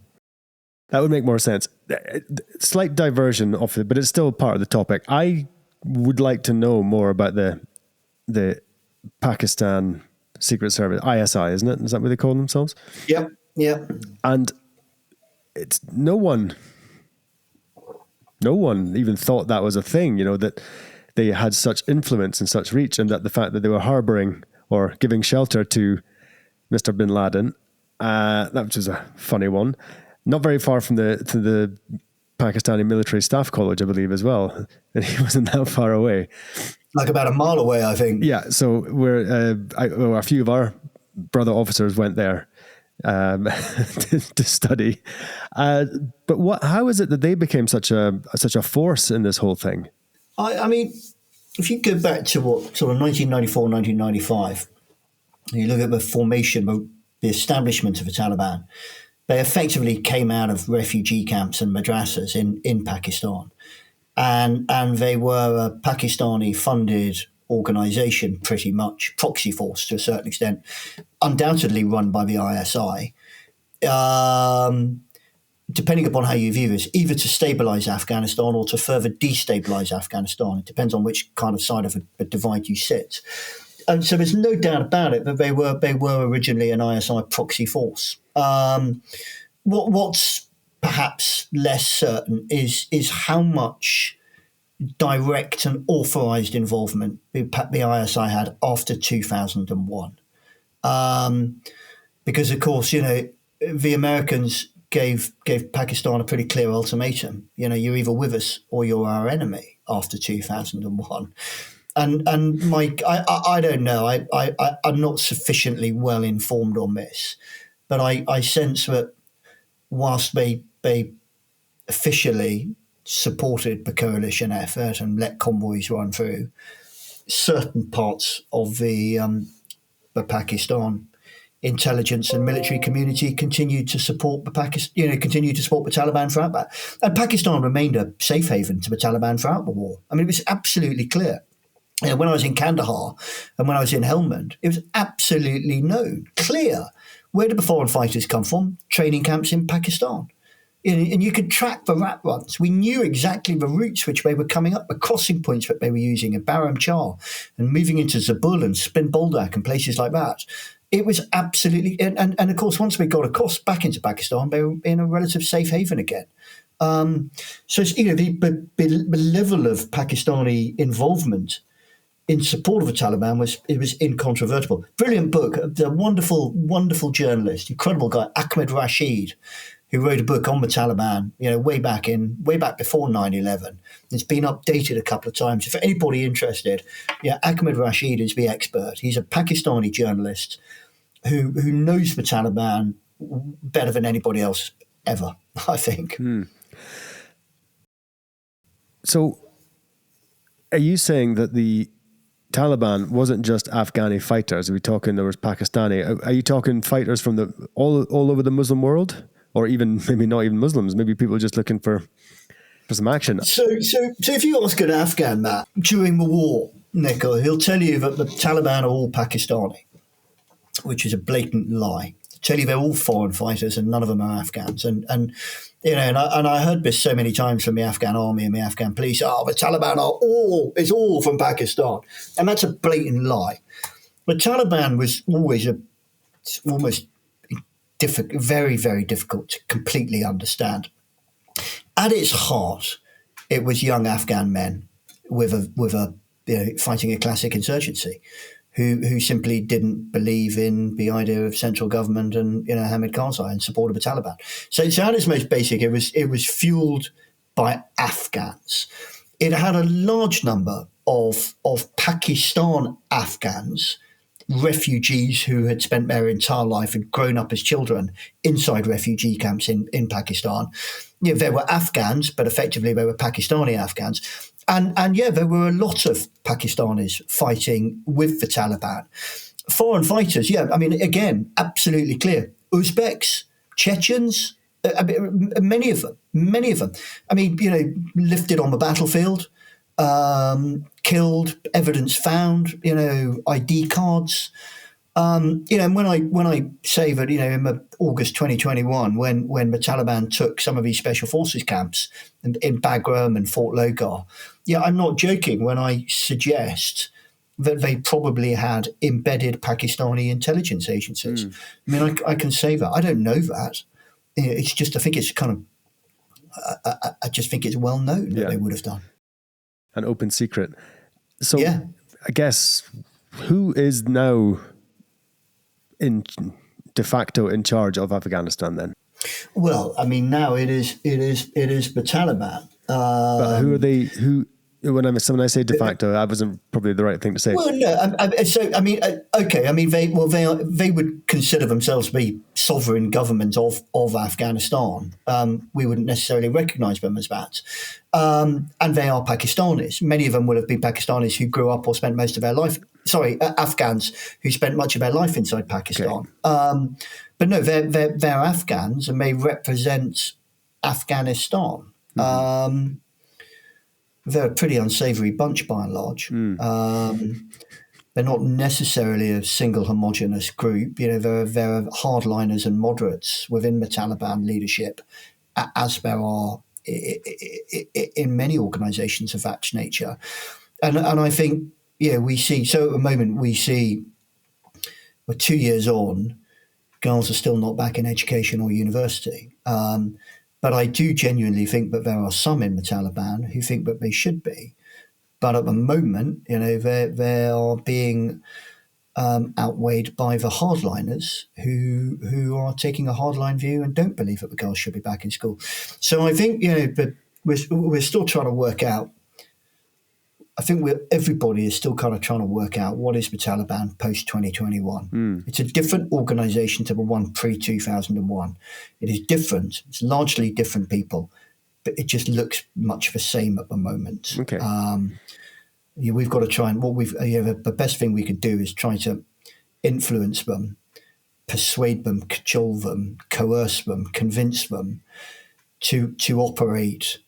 That would make more sense. Slight diversion off it, but it's still part of the topic. I would like to know more about the Pakistan Secret Service, ISI, isn't it? Is that what they call themselves? Yep. And it's no one even thought that was a thing, that they had such influence and such reach, and that the fact that they were harboring or giving shelter to Mr. bin Laden, that was a funny one. Not very far from the Pakistani Military Staff College, I believe, as well. And he wasn't that far away. Like about a mile away, I think. Yeah, so a few of our brother officers went there to study. But how is it that they became such a force in this whole thing? I mean, if you go back to what sort of 1994, 1995, and you look at the formation, the establishment of the Taliban, they effectively came out of refugee camps and madrasas in Pakistan. And they were a Pakistani-funded organisation, pretty much, proxy force to a certain extent, undoubtedly run by the ISI, depending upon how you view this, either to stabilise Afghanistan or to further destabilise Afghanistan. It depends on which kind of side of a divide you sit. And so there's no doubt about it that they were originally an ISI proxy force. What's perhaps less certain is how much direct and authorised involvement the ISI had after 2001. Because, of course, the Americans gave Pakistan a pretty clear ultimatum. You're either with us or you're our enemy after 2001. And Mike, I don't know. I'm not sufficiently well informed on this, but I sense that whilst they officially supported the coalition effort and let convoys run through certain parts of the Pakistan intelligence and military community continued to support the continued to support the Taliban throughout that. And Pakistan remained a safe haven to the Taliban throughout the war. I mean, it was absolutely clear. When I was in Kandahar and when I was in Helmand, it was absolutely known, clear. Where did the foreign fighters come from? Training camps in Pakistan. And you could track the rat runs. We knew exactly the routes which they were coming up, the crossing points that they were using in Baram Char and moving into Zabul and Spin Boldak and places like that. It was absolutely, and of course, once we got across back into Pakistan, they were in a relative safe haven again. So, the level of Pakistani involvement in support of the Taliban was incontrovertible. Brilliant book. The wonderful, wonderful journalist, incredible guy, Ahmed Rashid, who wrote a book on the Taliban, way back before 9/11. It's been updated a couple of times. If anybody interested, Ahmed Rashid is the expert. He's a Pakistani journalist who knows the Taliban better than anybody else ever, I think. So, are you saying that the Taliban wasn't just Afghani fighters? Are we talking there was Pakistani? Are you talking fighters from all over the Muslim world? Or even maybe not even Muslims, maybe people just looking for some action. So if you ask an Afghan man during the war, Nico, he'll tell you that the Taliban are all Pakistani, which is a blatant lie. He'll tell you they're all foreign fighters and none of them are Afghans. And I heard this so many times from the Afghan army and the Afghan police. The Taliban it's all from Pakistan, and that's a blatant lie. The Taliban was always almost very, very difficult to completely understand. At its heart, it was young Afghan men with a fighting a classic insurgency, who simply didn't believe in the idea of central government and Hamid Karzai and support of the Taliban. So at its most basic, it was fueled by Afghans. It had a large number of Pakistan Afghans, refugees who had spent their entire life and grown up as children inside refugee camps in Pakistan. There were Afghans, but effectively they were Pakistani Afghans. And there were a lot of Pakistanis fighting with the Taliban. Foreign fighters, again, absolutely clear. Uzbeks, Chechens, many of them. Lifted on the battlefield, killed, evidence found, ID cards. And when I say that, in August 2021, when the Taliban took some of these special forces camps in Bagram and Fort Logar, I'm not joking when I suggest that they probably had embedded Pakistani intelligence agencies. I can say that. I don't know that. It's just, I think it's kind of, I just think it's well known that they would have done. An open secret. So I guess who is now de facto in charge of Afghanistan then? Well, now it is the Taliban. But who are they? When I say de facto, that wasn't probably the right thing to say. Well, no. They would consider themselves to be sovereign government of Afghanistan. We wouldn't necessarily recognise them as that. And they are Pakistanis. Many of them will have been Pakistanis who grew up or spent most of their life. Afghans who spent much of their life inside Pakistan. Okay. But no, they're Afghans and they represent Afghanistan. Mm-hmm. They're a pretty unsavoury bunch by and large. They're not necessarily a single homogenous group. There are hardliners and moderates within the Taliban leadership, as there are in many organisations of that nature. And I think, we see, so at the moment we see, we're 2 years on, girls are still not back in education or university. But I do genuinely think that there are some in the Taliban who think that they should be. But at the moment, they are being outweighed by the hardliners who are taking a hardline view and don't believe that the girls should be back in school. So I think, but we're still trying to work out. I think everybody is still kind of trying to work out what is the Taliban post-2021. It's a different organisation to the one pre-2001. It is different. It's largely different people, but it just looks much the same at the moment. Okay. We've got to try and the best thing we can do is try to influence them persuade them, cajole them, coerce them, convince them to operate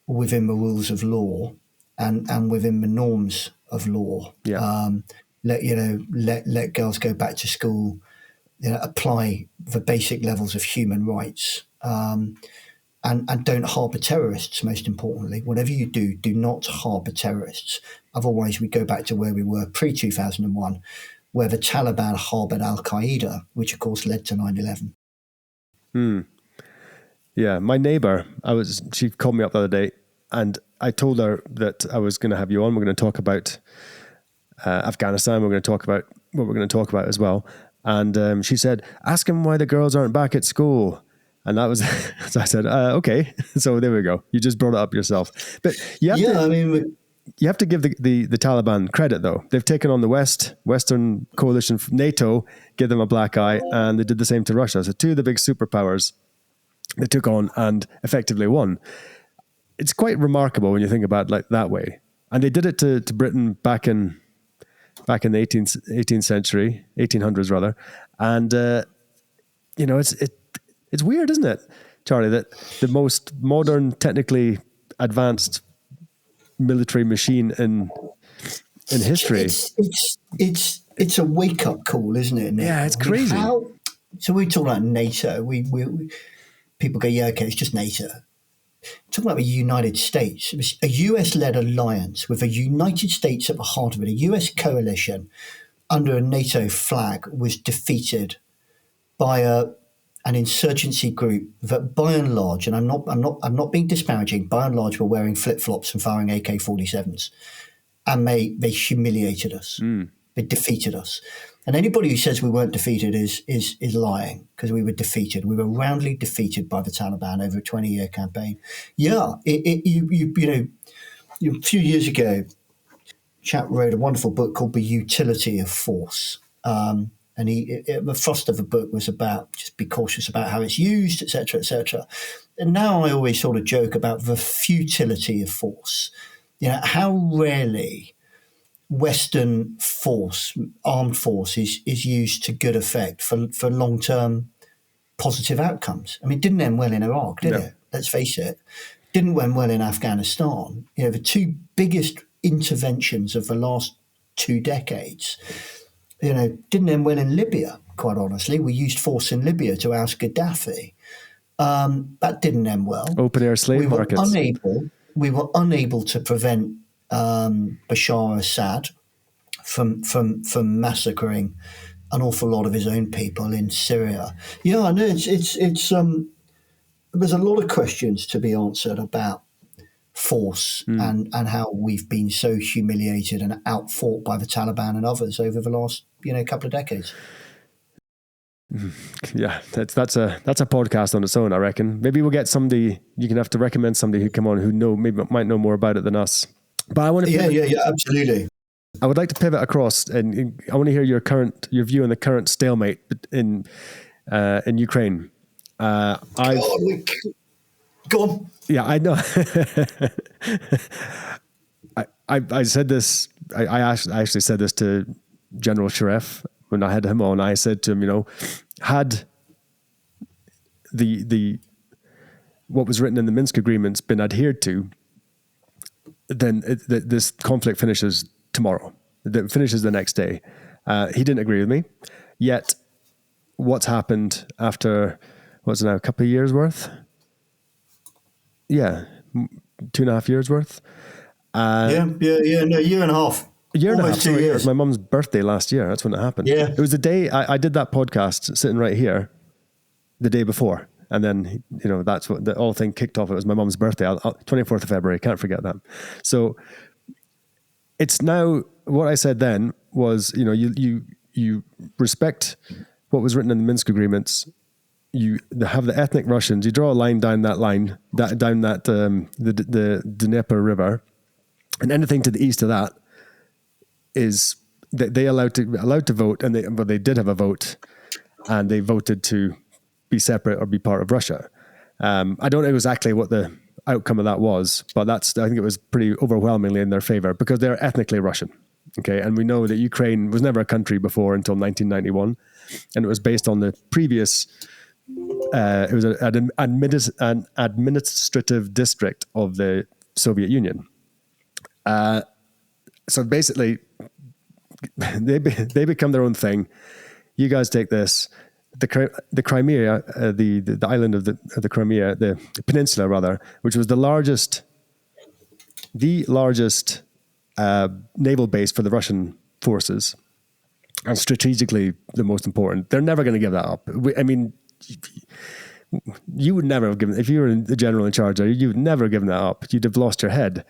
within the rules of law and within the norms of law. Yeah. Let girls go back to school, apply the basic levels of human rights, and don't harbour terrorists, most importantly. Whatever you do, do not harbour terrorists. Otherwise, we go back to where we were pre-2001, where the Taliban harboured al-Qaeda, which, of course, led to 9/11. Yeah, my neighbour, she called me up the other day, and I told her that I was going to have you on. We're going to talk about Afghanistan. We're going to talk about what we're going to talk about as well. And she said, ask him why the girls aren't back at school. And that was, so I said, okay. So there we go. You just brought it up yourself. But you have to give the Taliban credit, though. They've taken on the Western coalition, NATO, give them a black eye, and they did the same to Russia. So two of the big superpowers they took on and effectively won. It's quite remarkable when you think about it like that way. And they did it to Britain back in the 18th century, 1800s rather. And, it's weird, isn't it, Charlie, that the most modern, technically advanced military machine in history. It's a wake-up call, isn't it, Nick? Yeah, it's crazy. So we talk about NATO. We people go, yeah, okay, it's just NATO. Talking about the United States, it was a US-led alliance with the United States at the heart of it. A US coalition under a NATO flag was defeated by an insurgency group that, by and large, and I'm not being disparaging, by and large, were wearing flip-flops and firing AK-47s, and they humiliated us. They defeated us. And anybody who says we weren't defeated is lying, because we were defeated. We were roundly defeated by the Taliban over a 20-year campaign. Yeah, a few years ago, a chap wrote a wonderful book called The Utility of Force. And the thrust of the book was about just be cautious about how it's used, et cetera, et cetera. And now I always sort of joke about the futility of force. How rarely Western force, armed force, is used to good effect for long-term positive outcomes. I mean, it didn't end well in Iraq, did it? Let's face it. Didn't end well in Afghanistan. The two biggest interventions of the last 2 decades, didn't end well in Libya, quite honestly. We used force in Libya to oust Gaddafi. That didn't end well. Open-air slave markets. We were unable to prevent Bashar Assad from massacring an awful lot of his own people in Syria. Yeah, I know it's there's a lot of questions to be answered about force and how we've been so humiliated and outfought by the Taliban and others over the last couple of decades. Yeah, that's a podcast on its own, I reckon. Maybe we'll get somebody. You can have to recommend somebody who come on who might know more about it than us. But I want to yeah, absolutely. I would like to pivot across, and I want to hear your view on the current stalemate in Ukraine. Go on. Yeah, I know. I said this. I actually said this to General Charlie when I had him on. I said to him, had the what was written in the Minsk agreements been adhered to, then this conflict finishes tomorrow. It finishes the next day. He didn't agree with me. Yet, what's happened after, what's it now, a couple of years worth? Yeah, 2.5 years worth. No, year and a half. A year and a half. Almost 2 years. It was my mum's birthday last year. That's when it happened. Yeah. It was the day I did that podcast sitting right here the day before. And then, that's what the whole thing kicked off. It was my mum's birthday, 24th of February. Can't forget that. So it's now, what I said then was, you respect what was written in the Minsk agreements. You have the ethnic Russians. You draw a line down that the Dnieper River, and anything to the east of that is that they allowed to vote, and they did have a vote, and they voted to be separate or be part of Russia. I don't know exactly what the outcome of that was, but I think it was pretty overwhelmingly in their favor because they're ethnically Russian. Okay, and we know that Ukraine was never a country before until 1991, and it was based on the previous. It was an administrative district of the Soviet Union. So basically, they become their own thing. You guys take this. The Crimea, the island of the Crimea, the peninsula rather, which was the largest naval base for the Russian forces, and strategically the most important. They're never going to give that up. I mean, you would never have given, if you were the general in charge there, you would never have given that up. You'd have lost your head.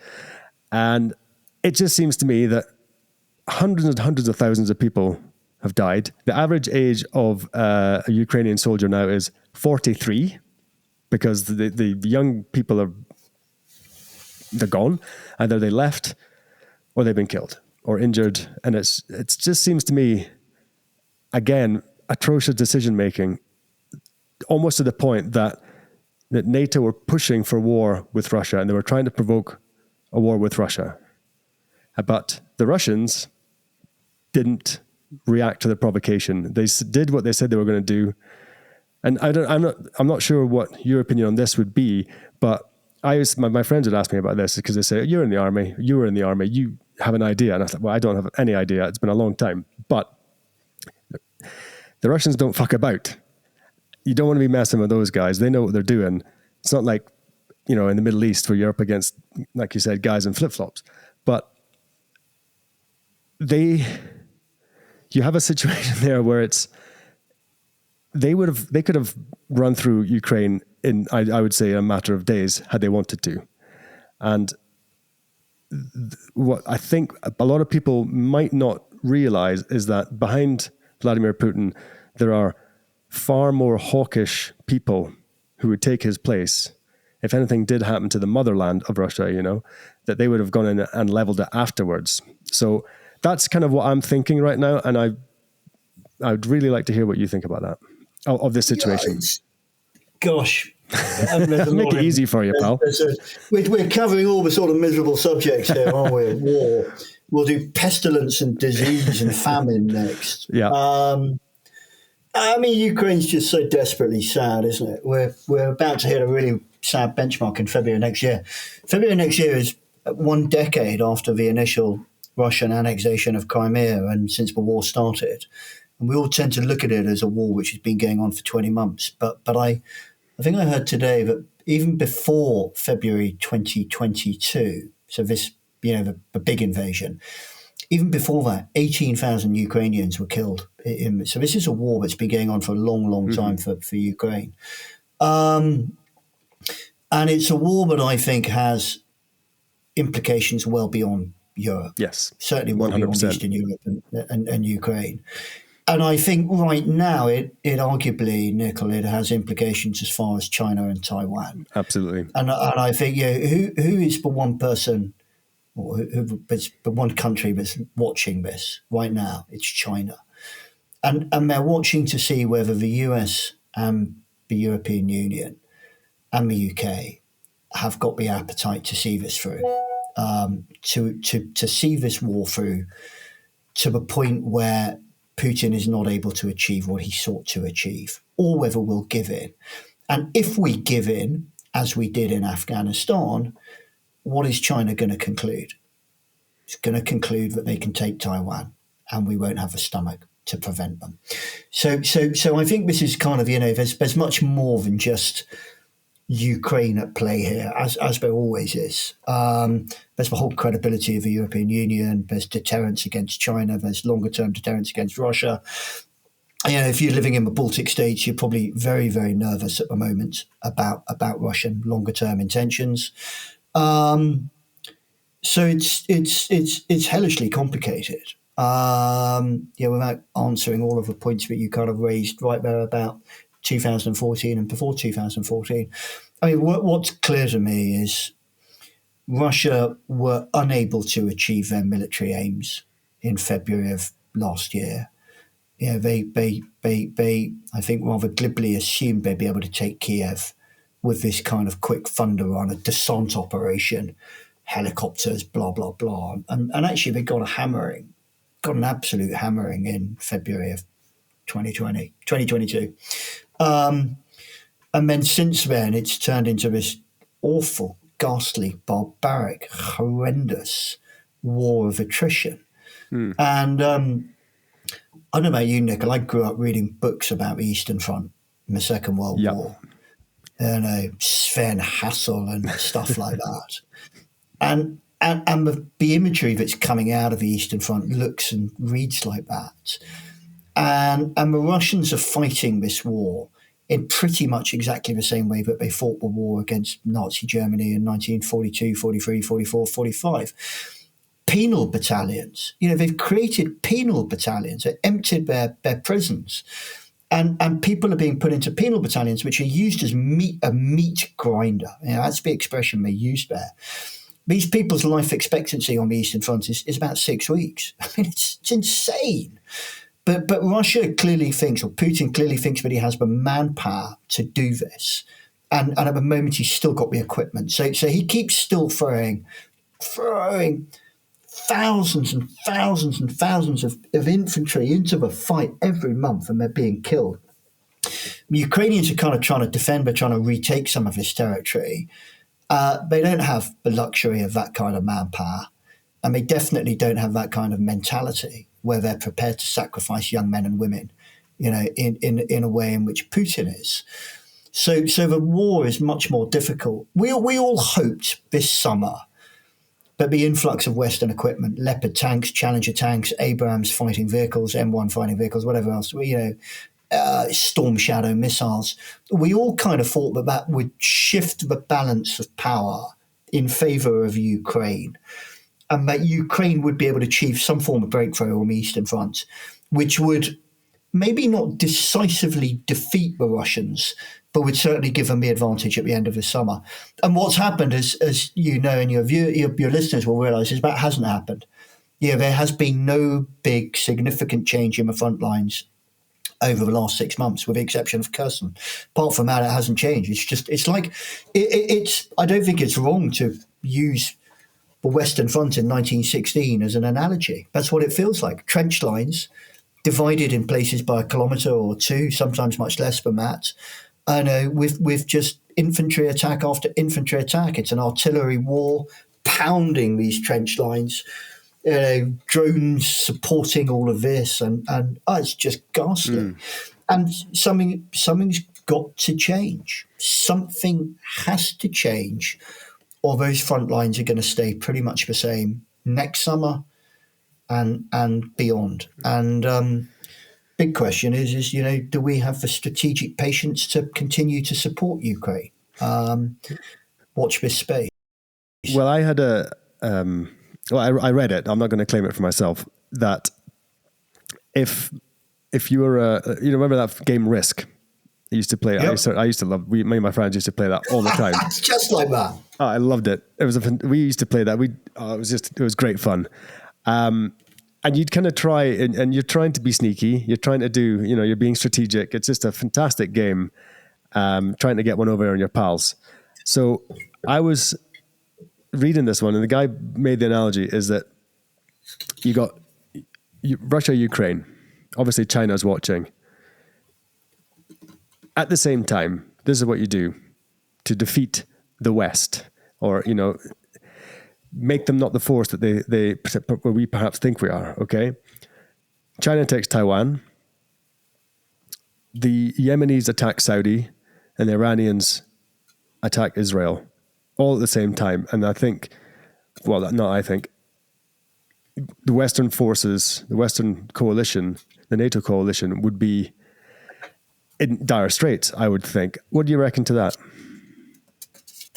And it just seems to me that hundreds and hundreds of thousands of people have died. The average age of a Ukrainian soldier now is 43, because the young people they're gone. Either they left or they've been killed or injured. And it just seems to me, again, atrocious decision-making, almost to the point that NATO were pushing for war with Russia, and they were trying to provoke a war with Russia. But the Russians didn't react to the provocation. They did what they said they were going to do. And I'm not sure what your opinion on this would be, but my friends would ask me about this because they say, you were in the army, you have an idea. And I thought, well, I don't have any idea. It's been a long time. But the Russians don't fuck about. You don't want to be messing with those guys. They know what they're doing. It's not like, in the Middle East where you're up against, like you said, guys in flip-flops. But you have a situation there where they could have run through Ukraine in, I would say, a matter of days had they wanted to. And what I think a lot of people might not realize is that behind Vladimir Putin, there are far more hawkish people who would take his place. If anything did happen to the motherland of Russia, that they would have gone in and leveled it afterwards. So that's kind of what I'm thinking right now. And I'd really like to hear what you think about that, of this situation. Gosh. Make it easy for you, pal. We're covering all the sort of miserable subjects here, aren't we? War. We'll do pestilence and disease and famine next. Yeah. Ukraine's just so desperately sad, isn't it? We're about to hit a really sad benchmark in February next year. February next year is 1 decade after the initial Russian annexation of Crimea and since the war started. And we all tend to look at it as a war which has been going on for 20 months. But I think I heard today that even before February 2022, so this, the big invasion, even before that, 18,000 Ukrainians were killed. So this is a war that's been going on for a long, long time for Ukraine. And it's a war that I think has implications well beyond Europe. Yes. Certainly well 100%. Beyond Eastern Europe and Ukraine. And I think right now it arguably, Nicol, it has implications as far as China and Taiwan. Absolutely. And I think, who is the one person or the one country that's watching this right now? It's China. And they're watching to see whether the US and the European Union and the UK have got the appetite to see this through, to see this war through to the point where Putin is not able to achieve what he sought to achieve, or whether we'll give in. And if we give in, as we did in Afghanistan, what is China going to conclude? It's going to conclude that they can take Taiwan and we won't have a stomach to prevent them. So I think this is kind of, there's much more than just Ukraine at play here, as there always is. There's the whole credibility of the European Union. There's deterrence against China. There's longer-term deterrence against Russia. If you're living in the Baltic states, you're probably very, very nervous at the moment about Russian longer-term intentions. So it's hellishly complicated. Without answering all of the points that you kind of raised right there about 2014 and before 2014. What's clear to me is Russia were unable to achieve their military aims in February of last year. They I think rather glibly assumed they'd be able to take Kiev with this kind of quick thunder run, a descent operation, helicopters, blah, blah, blah. And actually they got a hammering got an absolute hammering in February of 2022. And then since then, it's turned into this awful, ghastly, barbaric, horrendous war of attrition. And I don't know about you, Nicola. I grew up reading books about the Eastern Front in the Second World War. Sven Hassel and stuff like that. And the imagery that's coming out of the Eastern Front looks and reads like that. And the Russians are fighting this war in pretty much exactly the same way that they fought the war against Nazi Germany in 1942, 43, 44, 45. Penal battalions. They've created penal battalions. They emptied their prisons. And people are being put into penal battalions, which are used as a meat grinder. That's the expression they used there. These people's life expectancy on the Eastern Front is about 6 weeks. I mean, it's insane. But Russia clearly thinks, or Putin clearly thinks, that he has the manpower to do this. And at the moment, he's still got the equipment. So he keeps still throwing thousands and thousands and thousands of infantry into the fight every month, and they're being killed. The Ukrainians are kind of trying to defend, they're trying to retake some of this territory. They don't have the luxury of that kind of manpower, and they definitely don't have that kind of mentality where they're prepared to sacrifice young men and women, in a way in which Putin is. So the war is much more difficult. We all hoped this summer that the influx of Western equipment, Leopard tanks, Challenger tanks, Abrams fighting vehicles, M1 fighting vehicles, whatever else, Storm Shadow missiles, we all kind of thought that would shift the balance of power in favor of Ukraine, and that Ukraine would be able to achieve some form of breakthrough on the Eastern Front, which would maybe not decisively defeat the Russians, but would certainly give them the advantage at the end of the summer. And what's happened, as you know, and your listeners will realise, is that hasn't happened. There has been no big significant change in the front lines over the last 6 months, with the exception of Kherson. Apart from that, it hasn't changed. I don't think it's wrong to use the Western Front in 1916 as an analogy. That's what it feels like. Trench lines divided in places by a kilometre or two, sometimes much less than that. With just infantry attack after infantry attack. It's an artillery war pounding these trench lines, drones supporting all of this, and it's just ghastly. And something's got to change. Something has to change, or those front lines are going to stay pretty much the same next summer and beyond. And big question is do we have the strategic patience to continue to support Ukraine? Watch this space. Well, I had I read it. I'm not going to claim it for myself. That if you were remember that game Risk? I used to play. Yep. I used to love. Me and my friends used to play that all the time. It's just like that. Oh, I loved it. We used to play that. It was great fun. And you'd kind of try, and you're trying to be sneaky. You're trying to do, you're being strategic. It's just a fantastic game, trying to get one over on your pals. So I was reading this one, and the guy made the analogy is that you got Russia, Ukraine. Obviously, China's watching. At the same time, this is what you do to defeat the West, or, make them not the force that we perhaps think we are, okay? China takes Taiwan. The Yemenis attack Saudi, and the Iranians attack Israel, all at the same time. And the Western forces, the Western coalition, the NATO coalition would be in dire straits, I would think. What do you reckon to that?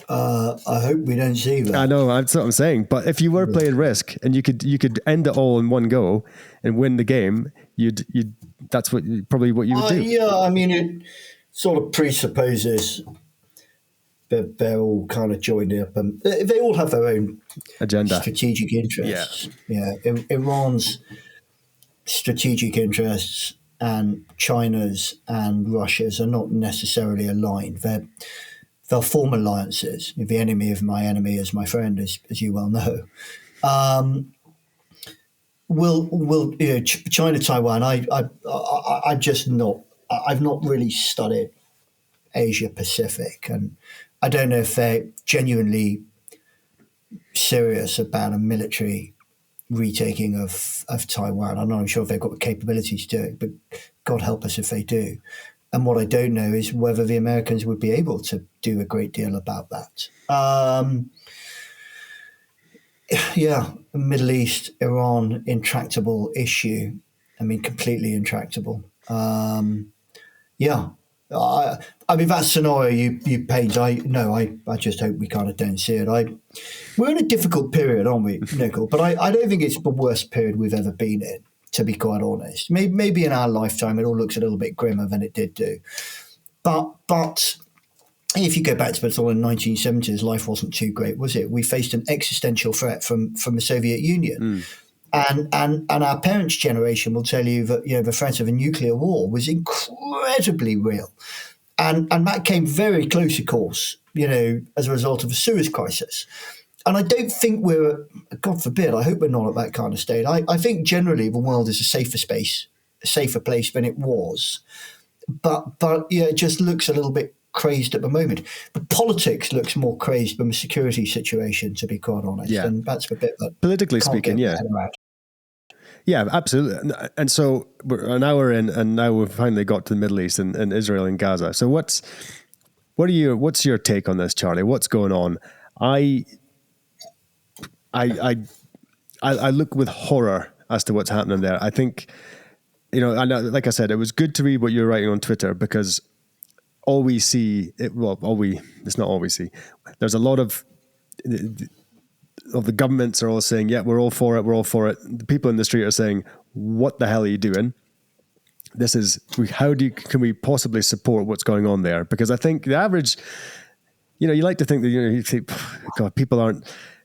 I hope we don't see that. I know, that's what I'm saying. But if you were playing Risk and you could end it all in one go and win the game, that's probably what you would do. Yeah, I mean, it sort of presupposes that they're all kind of joined up, and they all have their own agenda, strategic interests. Yeah. Iran's strategic interests and China's and Russia's are not necessarily aligned. They'll form alliances. The enemy of my enemy is my friend, as you well know. will China, Taiwan. I'm just not. I've not really studied Asia Pacific, and I don't know if they're genuinely serious about a military retaking of Taiwan. I'm not sure if they've got the capabilities to do it, but God help us if they do. And what I don't know is whether the Americans would be able to do a great deal about that. Yeah, Middle East, Iran, intractable issue. I mean, completely intractable. Yeah. I mean, that scenario you paint, I just hope we kind of don't see it. We're in a difficult period, aren't we, Nicol? But I don't think it's the worst period we've ever been in, to be quite honest. Maybe in our lifetime it all looks a little bit grimmer than it did do. But if you go back to the sort of 1970s, life wasn't too great, was it? We faced an existential threat from the Soviet Union. And our parents' generation will tell you that the threat of a nuclear war was incredibly real, and that came very close, of course, as a result of the Suez crisis. And I don't think we're, God forbid, I hope we're not at that kind of state. I think generally the world is a safer space, a safer place than it was, but it just looks a little bit crazed at the moment. But politics looks more crazed than the security situation, to be quite honest. Yeah. And that's the bit that politically speaking, yeah. Yeah, absolutely. And so we're an hour in, and now we've finally got to the Middle East and Israel and Gaza. So what's your take on this, Charlie? What's going on? I look with horror as to what's happening there. I think, like I said, it was good to read what you're writing on Twitter, because all we see, it's not all we see. There's a lot of the governments are all saying, yeah, we're all for it. The people in the street are saying, what the hell are you doing? Can we possibly support what's going on there? Because I think the average, you like to think that, you think, God, people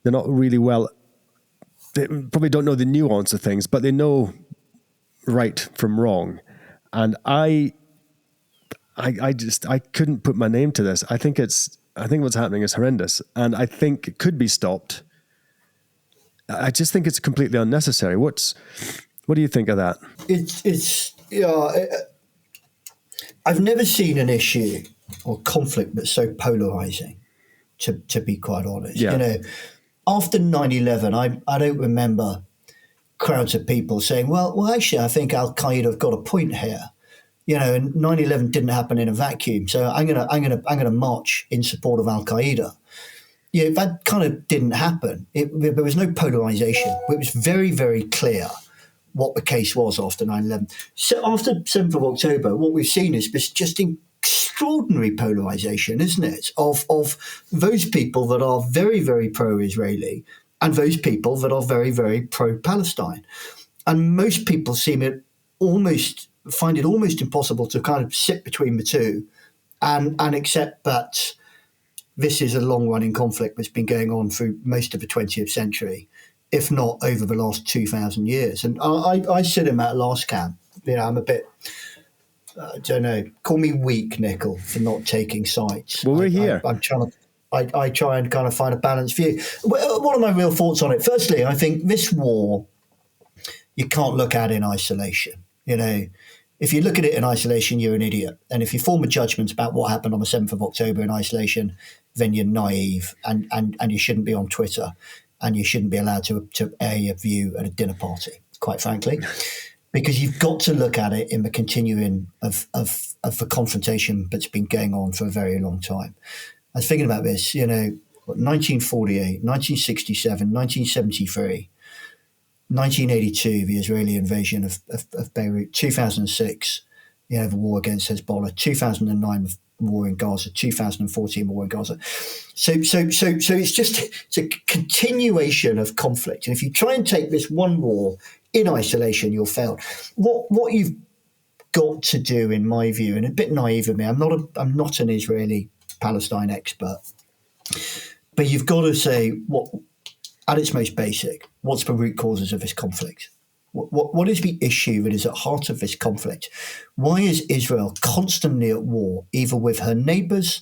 they're not really they probably don't know the nuance of things, but they know right from wrong. And I couldn't put my name to this. I think what's happening is horrendous, and I think it could be stopped. I just think it's completely unnecessary. What do you think of that? I've never seen an issue or conflict that's so polarizing, to be quite honest. Yeah. After 9/11, I don't remember crowds of people saying, well, actually, I think Al Qaeda have got a point here. And 9/11 didn't happen in a vacuum, so I'm gonna march in support of Al Qaeda. That kind of didn't happen. There was no polarization. It was very, very clear what the case was after 9/11. So after 7th of October, what we've seen is this just extraordinary polarization, isn't it? Of those people that are very, very pro-Israeli and those people that are very, very pro-Palestine. And most people find it almost impossible to kind of sit between the two and accept that this is a long-running conflict that's been going on through most of the 20th century, if not over the last 2,000 years. And I sit in that last camp. I'm a bit, I don't know, call me weak, Nicol, for not taking sides. Well, we're here. I try and kind of find a balanced view. What are my real thoughts on it? Firstly, I think this war, you can't look at in isolation. If you look at it in isolation, you're an idiot. And if you form a judgment about what happened on the 7th of October in isolation, then you're naive and you shouldn't be on Twitter, and you shouldn't be allowed to air your view at a dinner party, quite frankly, because you've got to look at it in the continuing of the confrontation that's been going on for a very long time. I was thinking about this, 1948, 1967, 1973, 1982, the Israeli invasion of Beirut, 2006, the war against Hezbollah, 2009, war in Gaza, 2014, war in Gaza. So it's a continuation of conflict. And if you try and take this one war in isolation, you'll fail. What you've got to do, in my view, and a bit naive of me, I'm not an Israeli-Palestine expert, but you've got to say, what, at its most basic, what's the root causes of this conflict? What is the issue that is at the heart of this conflict? Why is Israel constantly at war, either with her neighbours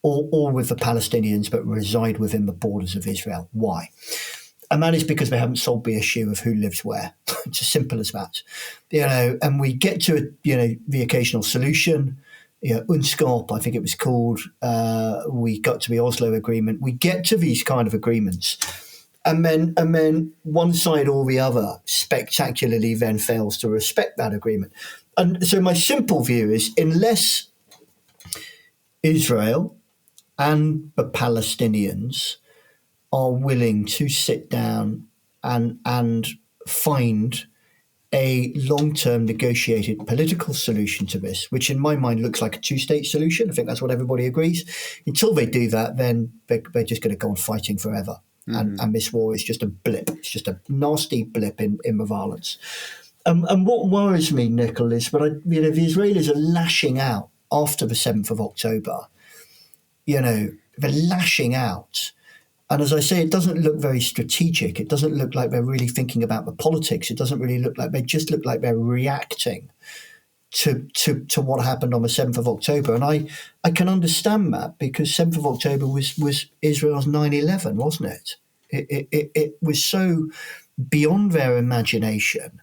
or with the Palestinians that reside within the borders of Israel? Why? And that is because they haven't solved the issue of who lives where. It's as simple as that. And we get to, the occasional solution, UNSCOP, I think it was called. We got to the Oslo Agreement. We get to these kind of agreements. And then one side or the other spectacularly then fails to respect that agreement. And so my simple view is, unless Israel and the Palestinians are willing to sit down and find a long-term negotiated political solution to this, which in my mind looks like a two-state solution. I think that's what everybody agrees. Until they do that, then they're just going to go on fighting forever. Mm-hmm. And this war is just a blip. It's just a nasty blip in the violence. And what worries me, Nicol, is that the Israelis are lashing out after the 7th of October. They're lashing out. And as I say, it doesn't look very strategic. It doesn't look like they're really thinking about the politics. It doesn't really look like they just look like they're reacting to what happened on the 7th of October. And I can understand that, because 7th of October was Israel's 9/11, wasn't it? It was so beyond their imagination.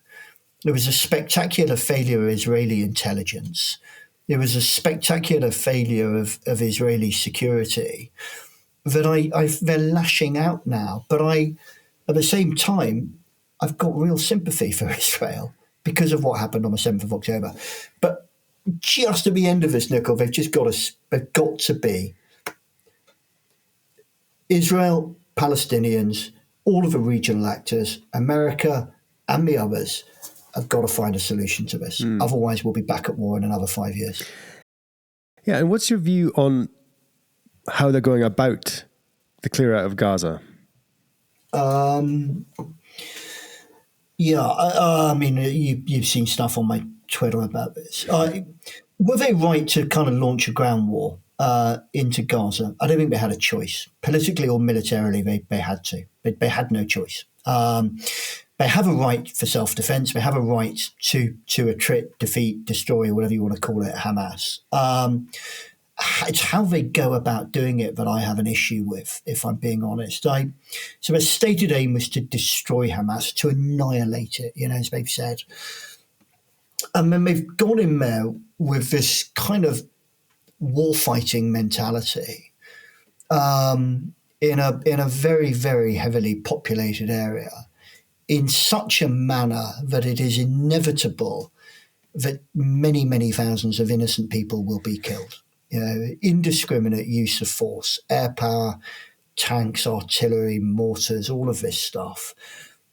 There was a spectacular failure of Israeli intelligence. There was a spectacular failure of Israeli security that they're lashing out now. But at the same time, I've got real sympathy for Israel because of what happened on the 7th of October. But just at the end of this, Nicol, they've got to be Israel, Palestinians, all of the regional actors, America and the others have got to find a solution to this. Otherwise, we'll be back at war in another 5 years. Yeah, and what's your view on how they're going about the clear out of Gaza? I mean, you've seen stuff on my Twitter about this. Were they right to kind of launch a ground war into Gaza? I don't think they had a choice. Politically or militarily, they had to. They had no choice. They have a right for self-defense. They have a right to attrit, defeat, destroy, whatever you want to call it, Hamas. It's how they go about doing it that I have an issue with, if I'm being honest. So their stated aim was to destroy Hamas, to annihilate it, as they've said. And then they've gone in there with this kind of war-fighting mentality in a very, very heavily populated area, in such a manner that it is inevitable that many, many thousands of innocent people will be killed. Indiscriminate use of force, air power, tanks, artillery, mortars, all of this stuff.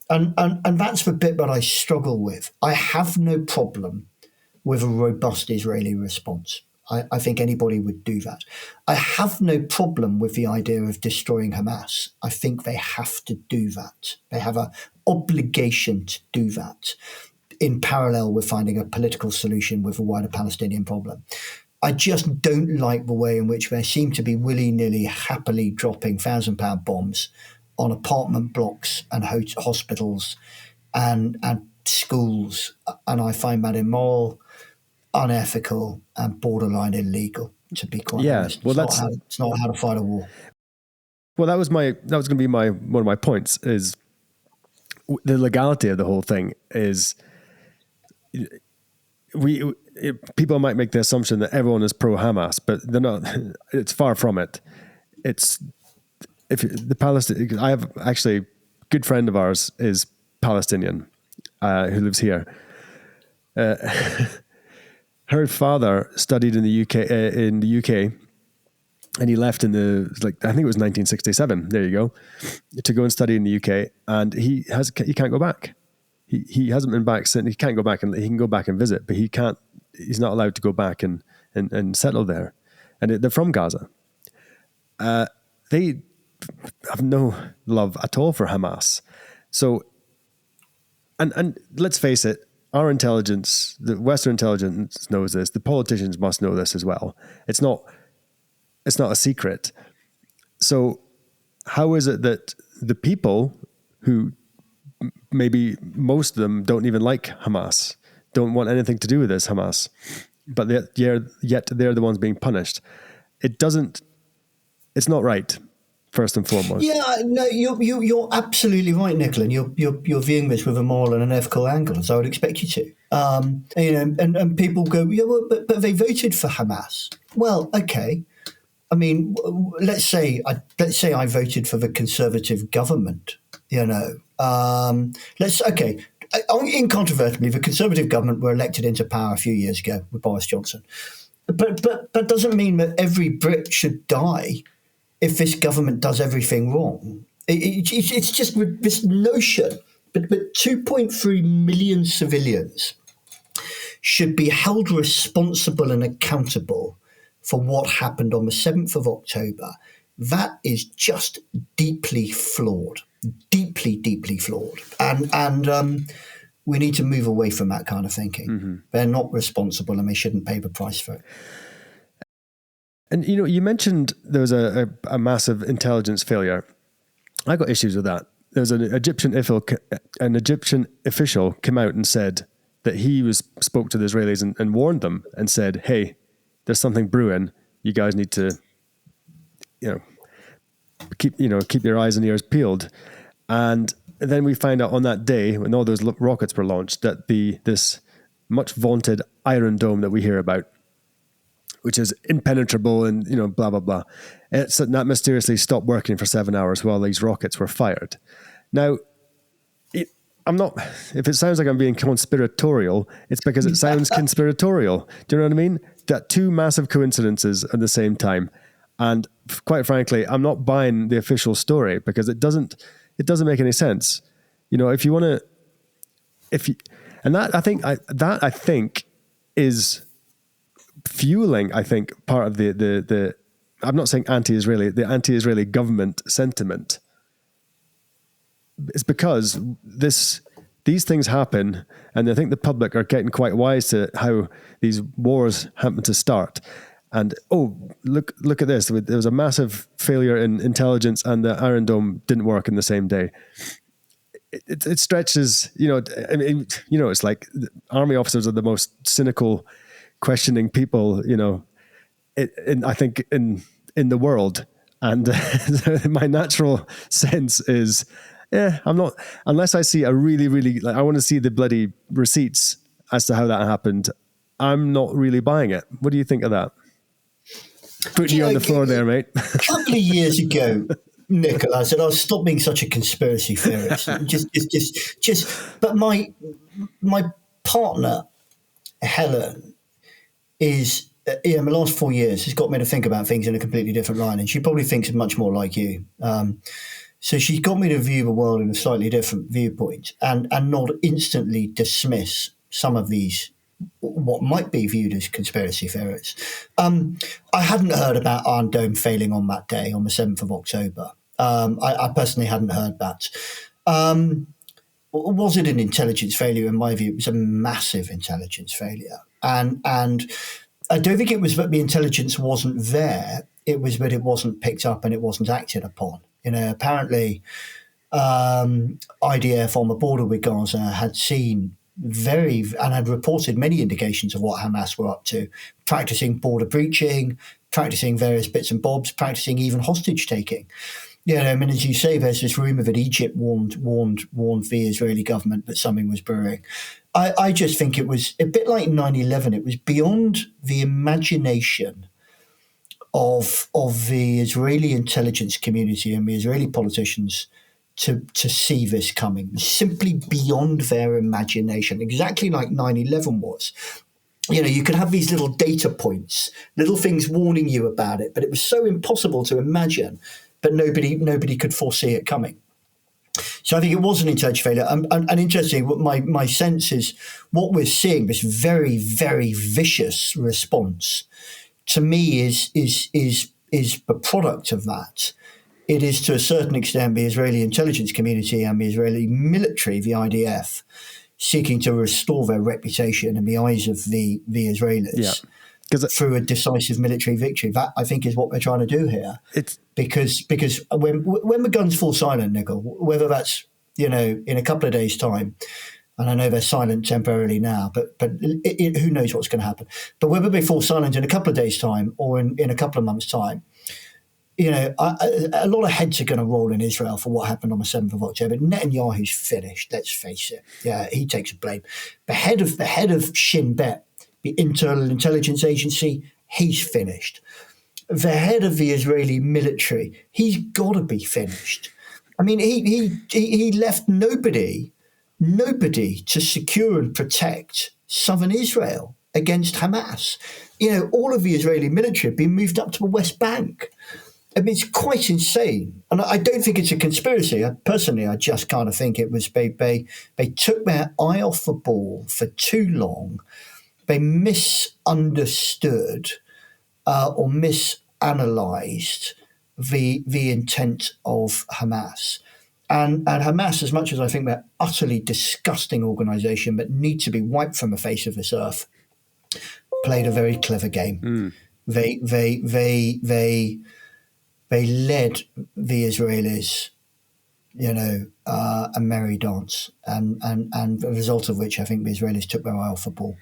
And that's the bit that I struggle with. I have no problem with a robust Israeli response. I think anybody would do that. I have no problem with the idea of destroying Hamas. I think they have to do that. They have an obligation to do that in parallel with finding a political solution with the wider Palestinian problem. I just don't like the way in which they seem to be willy-nilly, happily dropping 1,000-pound bombs on apartment blocks and hospitals and schools. And I find that immoral, unethical, and borderline illegal, to be quite honest. Well, it's not how to fight a war. Well, that was going to be one of my points, is the legality of the whole thing is people might make the assumption that everyone is pro-Hamas, but they're not. It's far from it. It's I have actually a good friend of ours is Palestinian who lives here. Her father studied in the UK, and he left I think it was 1967. There you go, to go and study in the UK, and he can't go back. He hasn't been back since. He can't go back, and he can go back and visit, but he can't. He's not allowed to go back and settle there. And they're from Gaza. They have no love at all for Hamas. So, and let's face it, our intelligence, the Western intelligence knows this. The politicians must know this as well. It's not a secret. So how is it that the people who maybe most of them don't even like Hamas, don't want anything to do with this Hamas, but yet they're the ones being punished? It's not right. first and foremost. Yeah, no, you're absolutely right, Nicola, and you're viewing this with a moral and an ethical angle, as I would expect you to. And people go, yeah, well, but they voted for Hamas. Well, okay. I mean, let's say I voted for the Conservative government. Incontrovertibly, the Conservative government were elected into power a few years ago with Boris Johnson. But that doesn't mean that every Brit should die if this government does everything wrong. It's just with this notion that 2.3 million civilians should be held responsible and accountable for what happened on the 7th of October. That is just deeply flawed, deeply flawed. And we need to move away from that kind of thinking. Mm-hmm. They're not responsible and they shouldn't pay the price for it. And, you mentioned there was a massive intelligence failure. I got issues with that. There was an Egyptian official came out and said that he spoke to the Israelis and warned them and said, hey, there's something brewing. You guys need to, keep your eyes and ears peeled. And then we find out on that day when all those rockets were launched that this much vaunted Iron Dome that we hear about, which is impenetrable and, blah, blah, blah. That mysteriously stopped working for 7 hours while these rockets were fired. Now, if it sounds like I'm being conspiratorial, it's because it sounds conspiratorial. Do you know what I mean? That two massive coincidences at the same time. And quite frankly, I'm not buying the official story because it doesn't make any sense. If you want to, I think is fueling, part of the I'm not saying the anti-Israeli government sentiment. It's because these things happen, and I think the public are getting quite wise to how these wars happen to start. And look at this! There was a massive failure in intelligence, and the Iron Dome didn't work in the same day. It stretches, it's like army officers are the most cynical, questioning people, I think in the world. And my natural sense is, I'm not, unless I see a really, really, I want to see the bloody receipts as to how that happened. I'm not really buying it. What do you think of that? Putting you on the floor there, mate. A couple of years ago, Nicola, I said, "I'll stop being such a conspiracy theorist." But my partner, Helen, is in the last 4 years has got me to think about things in a completely different line, and she probably thinks much more like you. So she's got me to view the world in a slightly different viewpoint, and not instantly dismiss some of these what might be viewed as conspiracy theories. I hadn't heard about Iron Dome failing on that day, on the 7th of October. I personally hadn't heard that. Was it an intelligence failure? In my view, it was a massive intelligence failure. And I don't think it was that the intelligence wasn't there. It was that it wasn't picked up and it wasn't acted upon. Apparently IDF on the border with Gaza had seen and had reported many indications of what Hamas were up to, practicing border breaching, practicing various bits and bobs, practicing even hostage taking. As you say, there's this rumor that Egypt warned the Israeli government that something was brewing. I just think it was a bit like 9/11. It was beyond the imagination of the Israeli intelligence community and the Israeli politicians to see this coming, simply beyond their imagination, exactly like 9/11 was. You could have these little data points, little things warning you about it, but it was so impossible to imagine, but nobody could foresee it coming. So I think it was an intelligence failure. And interestingly, my sense is what we're seeing, this very, very vicious response, to me is the product of that. It is to a certain extent the Israeli intelligence community and the Israeli military, the IDF, seeking to restore their reputation in the eyes of the Israelis through a decisive military victory. That, I think, is what we're trying to do here. Because when the guns fall silent, Nicole, whether that's in a couple of days' time, and I know they're silent temporarily now, but who knows what's going to happen. But whether they fall silent in a couple of days' time or in a couple of months' time, a lot of heads are going to roll in Israel for what happened on the 7th of October. Netanyahu's finished. Let's face it. Yeah, he takes blame. The head of Shin Bet, the Internal Intelligence Agency, he's finished. The head of the Israeli military, he's got to be finished. I mean, he left nobody to secure and protect southern Israel against Hamas. All of the Israeli military have been moved up to the West Bank. I mean, it's quite insane. And I don't think it's a conspiracy. I just kind of think it was they took their eye off the ball for too long. They misunderstood or misanalyzed the intent of Hamas. And Hamas, as much as I think they're utterly disgusting organization that need to be wiped from the face of this earth, played a very clever game. They led the Israelis, a merry dance, and the result of which I think the Israelis took their eye off the ball.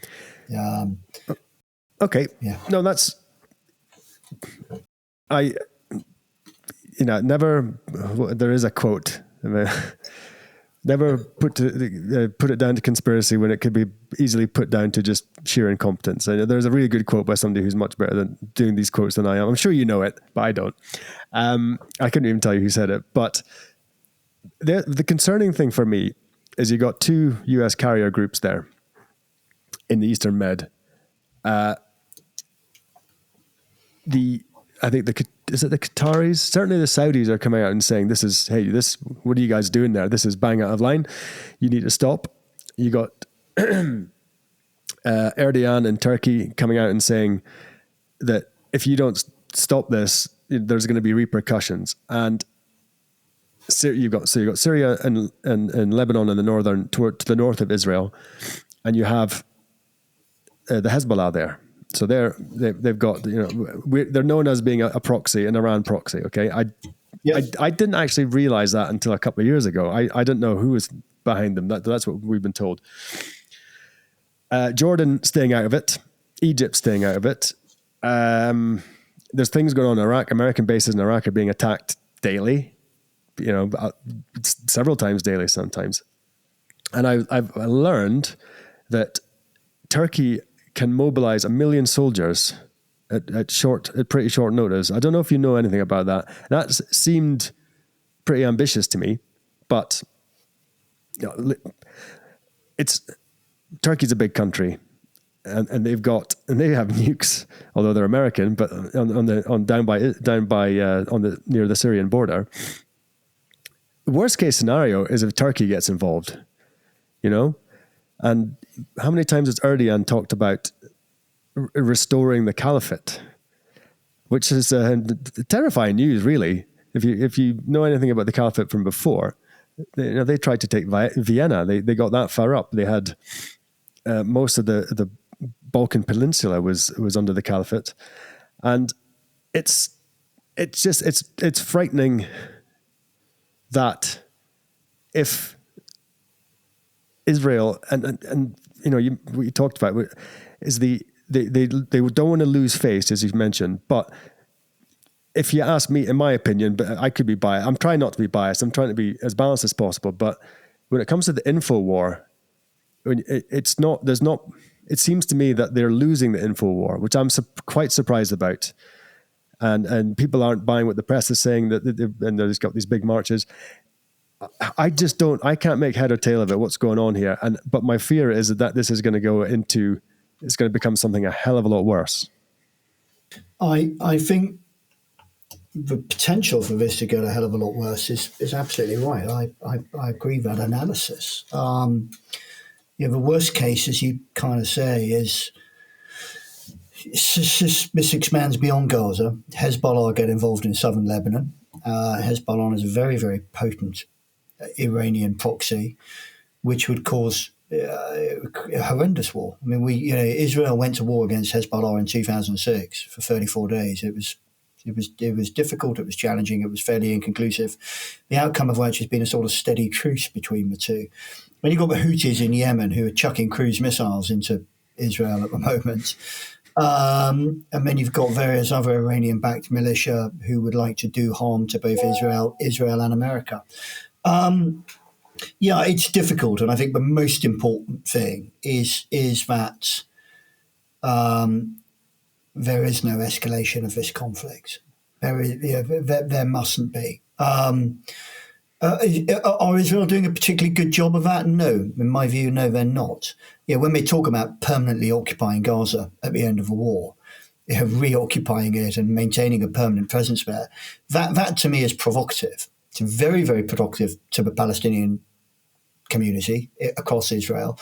Okay. Yeah. No, that's never. There is a quote. Never put it down to conspiracy when it could be easily put down to just sheer incompetence. There's a really good quote by somebody who's much better than doing these quotes than I am. I'm sure you know it, but I don't. I couldn't even tell you who said it. But the concerning thing for me is you got two U.S. carrier groups there in the Eastern Med. I think is it the Qataris? Certainly the Saudis are coming out and saying, what are you guys doing there? This is bang out of line. You need to stop. You got Erdogan in Turkey coming out and saying that if you don't stop this, there's going to be repercussions. And you've got Syria and Lebanon in the northern, to the north of Israel, and you have the Hezbollah there. So they've got, they're known as being a proxy, an Iran proxy. Okay, I didn't actually realize that until a couple of years ago. I didn't know who was behind them. That's what we've been told. Jordan staying out of it, Egypt staying out of it. There's things going on in Iraq. American bases in Iraq are being attacked daily. Several times daily sometimes. And I've learned that Turkey can mobilize 1 million soldiers at pretty short notice. I don't know if you know anything about that. That seemed pretty ambitious to me, but Turkey's a big country, and they have nukes, although they're American, but near the Syrian border. The worst case scenario is if Turkey gets involved, and how many times has Erdogan talked about restoring the caliphate, which is terrifying news, really. If you know anything about the caliphate from before, they tried to take Vienna. They got that far up. They had most of the Balkan Peninsula was under the caliphate, and it's frightening that if Israel and what you talked about is they don't want to lose face, as you've mentioned. But if you ask me, in my opinion, but I could be biased. I'm trying not to be biased. I'm trying to be as balanced as possible. But when it comes to the info war, it seems to me that they're losing the info war, which I'm quite surprised about. And people aren't buying what the press is saying, that and they've got these big marches. I can't make head or tail of it, what's going on here. But my fear is that this is going to it's going to become something a hell of a lot worse. I think the potential for this to get a hell of a lot worse is absolutely right. I agree with that analysis. The worst case, as you kind of say, is this expands beyond Gaza. Hezbollah get involved in southern Lebanon. Hezbollah is a very, very potent Iranian proxy, which would cause a horrendous war. I mean, Israel went to war against Hezbollah in 2006 for 34 days. It was difficult. It was challenging. It was fairly inconclusive. The outcome of which has been a sort of steady truce between the two. When you've got the Houthis in Yemen who are chucking cruise missiles into Israel at the moment, And then you've got various other Iranian-backed militia who would like to do harm to both Israel and America. Yeah, it's difficult, and I think the most important thing is that there is no escalation of this conflict. There mustn't be. Are Israel doing a particularly good job of that? No, in my view, no, they're not. When they talk about permanently occupying Gaza at the end of the war, reoccupying it and maintaining a permanent presence there, that to me is provocative. It's very, very provocative to the Palestinian community across Israel.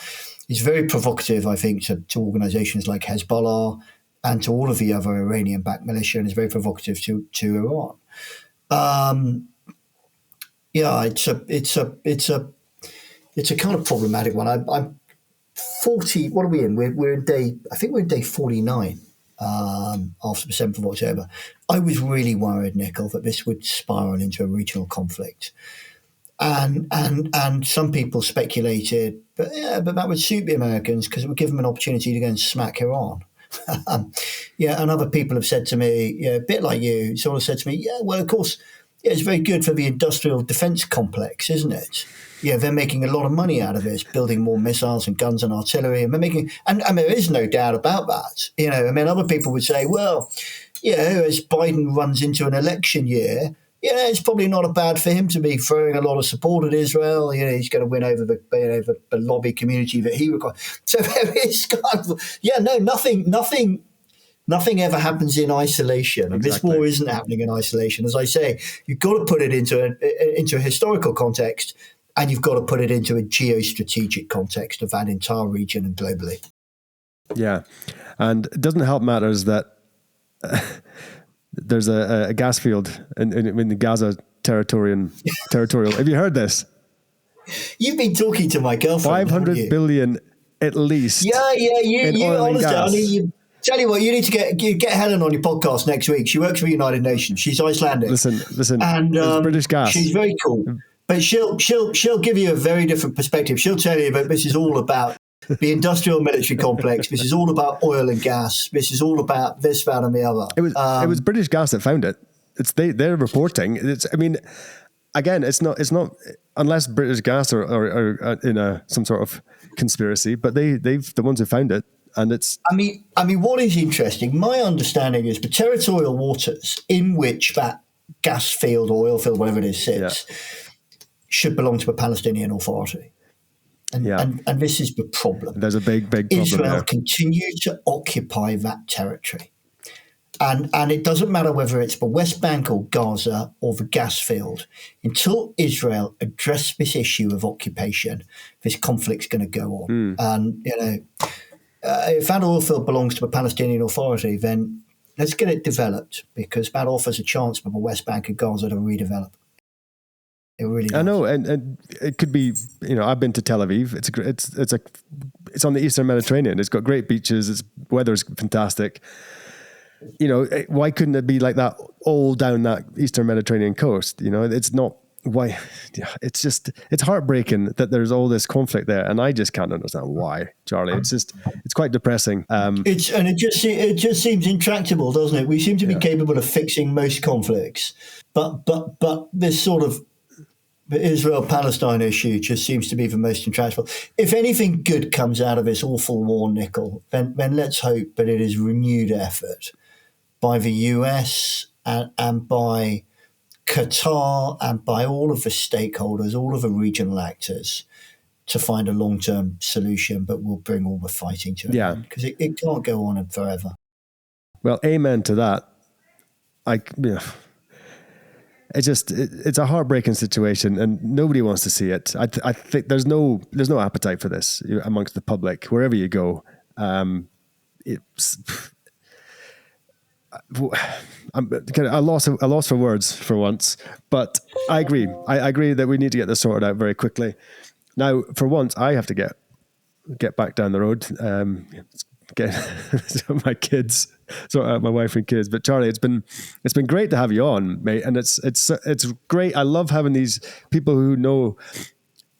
It's very provocative, I think, to organizations like Hezbollah and to all of the other Iranian-backed militia, and it's very provocative to Iran. It's a kind of problematic one. I'm 40. What are we in? We're in day. I think we're in day 49 after the 7th of October. I was really worried, Nicol, that this would spiral into a regional conflict, and some people speculated, but that would suit the Americans because it would give them an opportunity to go and smack Iran. And other people have said to me, a bit like you, sort of said to me, well, of course. Yeah, it's very good for the industrial defence complex, isn't it? Yeah, they're making a lot of money out of this, building more missiles and guns and artillery, and they're making, and there is no doubt about that. Other people would say, well, as Biden runs into an election year, it's probably not bad for him to be throwing a lot of support at Israel. He's going to win over the lobby community that he requires. So there is Nothing ever happens in isolation, and This war isn't happening in isolation. As I say, you've got to put it into a historical context, and you've got to put it into a geostrategic context of that entire region and globally. Yeah, and it doesn't help matters that there's a gas field in the Gaza territorial. Have you heard this? You've been talking to my girlfriend. 500 billion at least. Yeah. You honestly, tell you what, you need to get Helen on your podcast next week. She works for the United Nations. She's Icelandic. Listen, and British gas. She's very cool, but she'll give you a very different perspective. She'll tell you that this is all about the industrial military complex. This is all about oil and gas. This is all about this, that, and the other. It was British gas that found it. They're reporting. It's not unless British gas are in some sort of conspiracy, but they've the ones who found it. And it's. I mean, what is interesting? My understanding is the territorial waters in which that gas field or oil field, whatever it is, sits, should belong to a Palestinian Authority. And this is the problem. There's a big problem. Israel continues to occupy that territory, and it doesn't matter whether it's the West Bank or Gaza or the gas field. Until Israel address this issue of occupation, this conflict's going to go on. And if that oil field belongs to a Palestinian Authority, then let's get it developed, because that offers a chance for the West Bank and Gaza to redevelop. It really does. I know, and it could be. I've been to Tel Aviv. It's on the Eastern Mediterranean. It's got great beaches. Its weather's fantastic. Why couldn't it be like that all down that Eastern Mediterranean coast? It's not. Why? It's heartbreaking that there's all this conflict there, and I just can't understand why, Charlie. It's quite depressing. It just seems intractable, doesn't it? We seem to be capable of fixing most conflicts, but this sort of the Israel-Palestine issue just seems to be the most intractable. If anything good comes out of this awful war, Nicol, then let's hope that it is renewed effort by the US and by Qatar and by all of the stakeholders, all of the regional actors, to find a long-term solution, but will bring all the fighting to an end, because it can't go on forever. Well, amen to that. It's a heartbreaking situation, and nobody wants to see it. I think there's no appetite for this amongst the public wherever you go. I'm kind of a loss for words for once, but I agree. I agree that we need to get this sorted out very quickly. Now, for once, I have to get back down the road, get my kids, sort out my wife and kids. But Charlie, it's been great to have you on, mate, and it's great. I love having these people who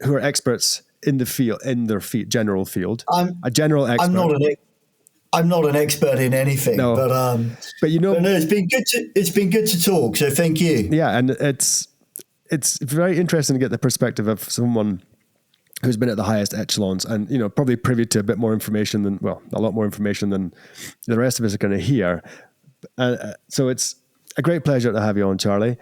are experts in the field, general field. I'm a general expert. I'm not an expert in anything, No. but no, it's been good to talk. So thank you. Yeah, and it's very interesting to get the perspective of someone who's been at the highest echelons and, probably privy to a bit more information than, a lot more information than the rest of us are going to hear. So it's a great pleasure to have you on, Charlie.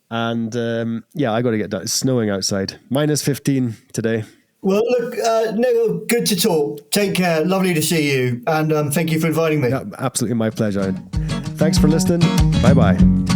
And I got to get down. It's snowing outside. -15 today. Well, look, no, good to talk. Take care. Lovely to see you. And thank you for inviting me. Yeah, absolutely my pleasure. Thanks for listening. Bye-bye.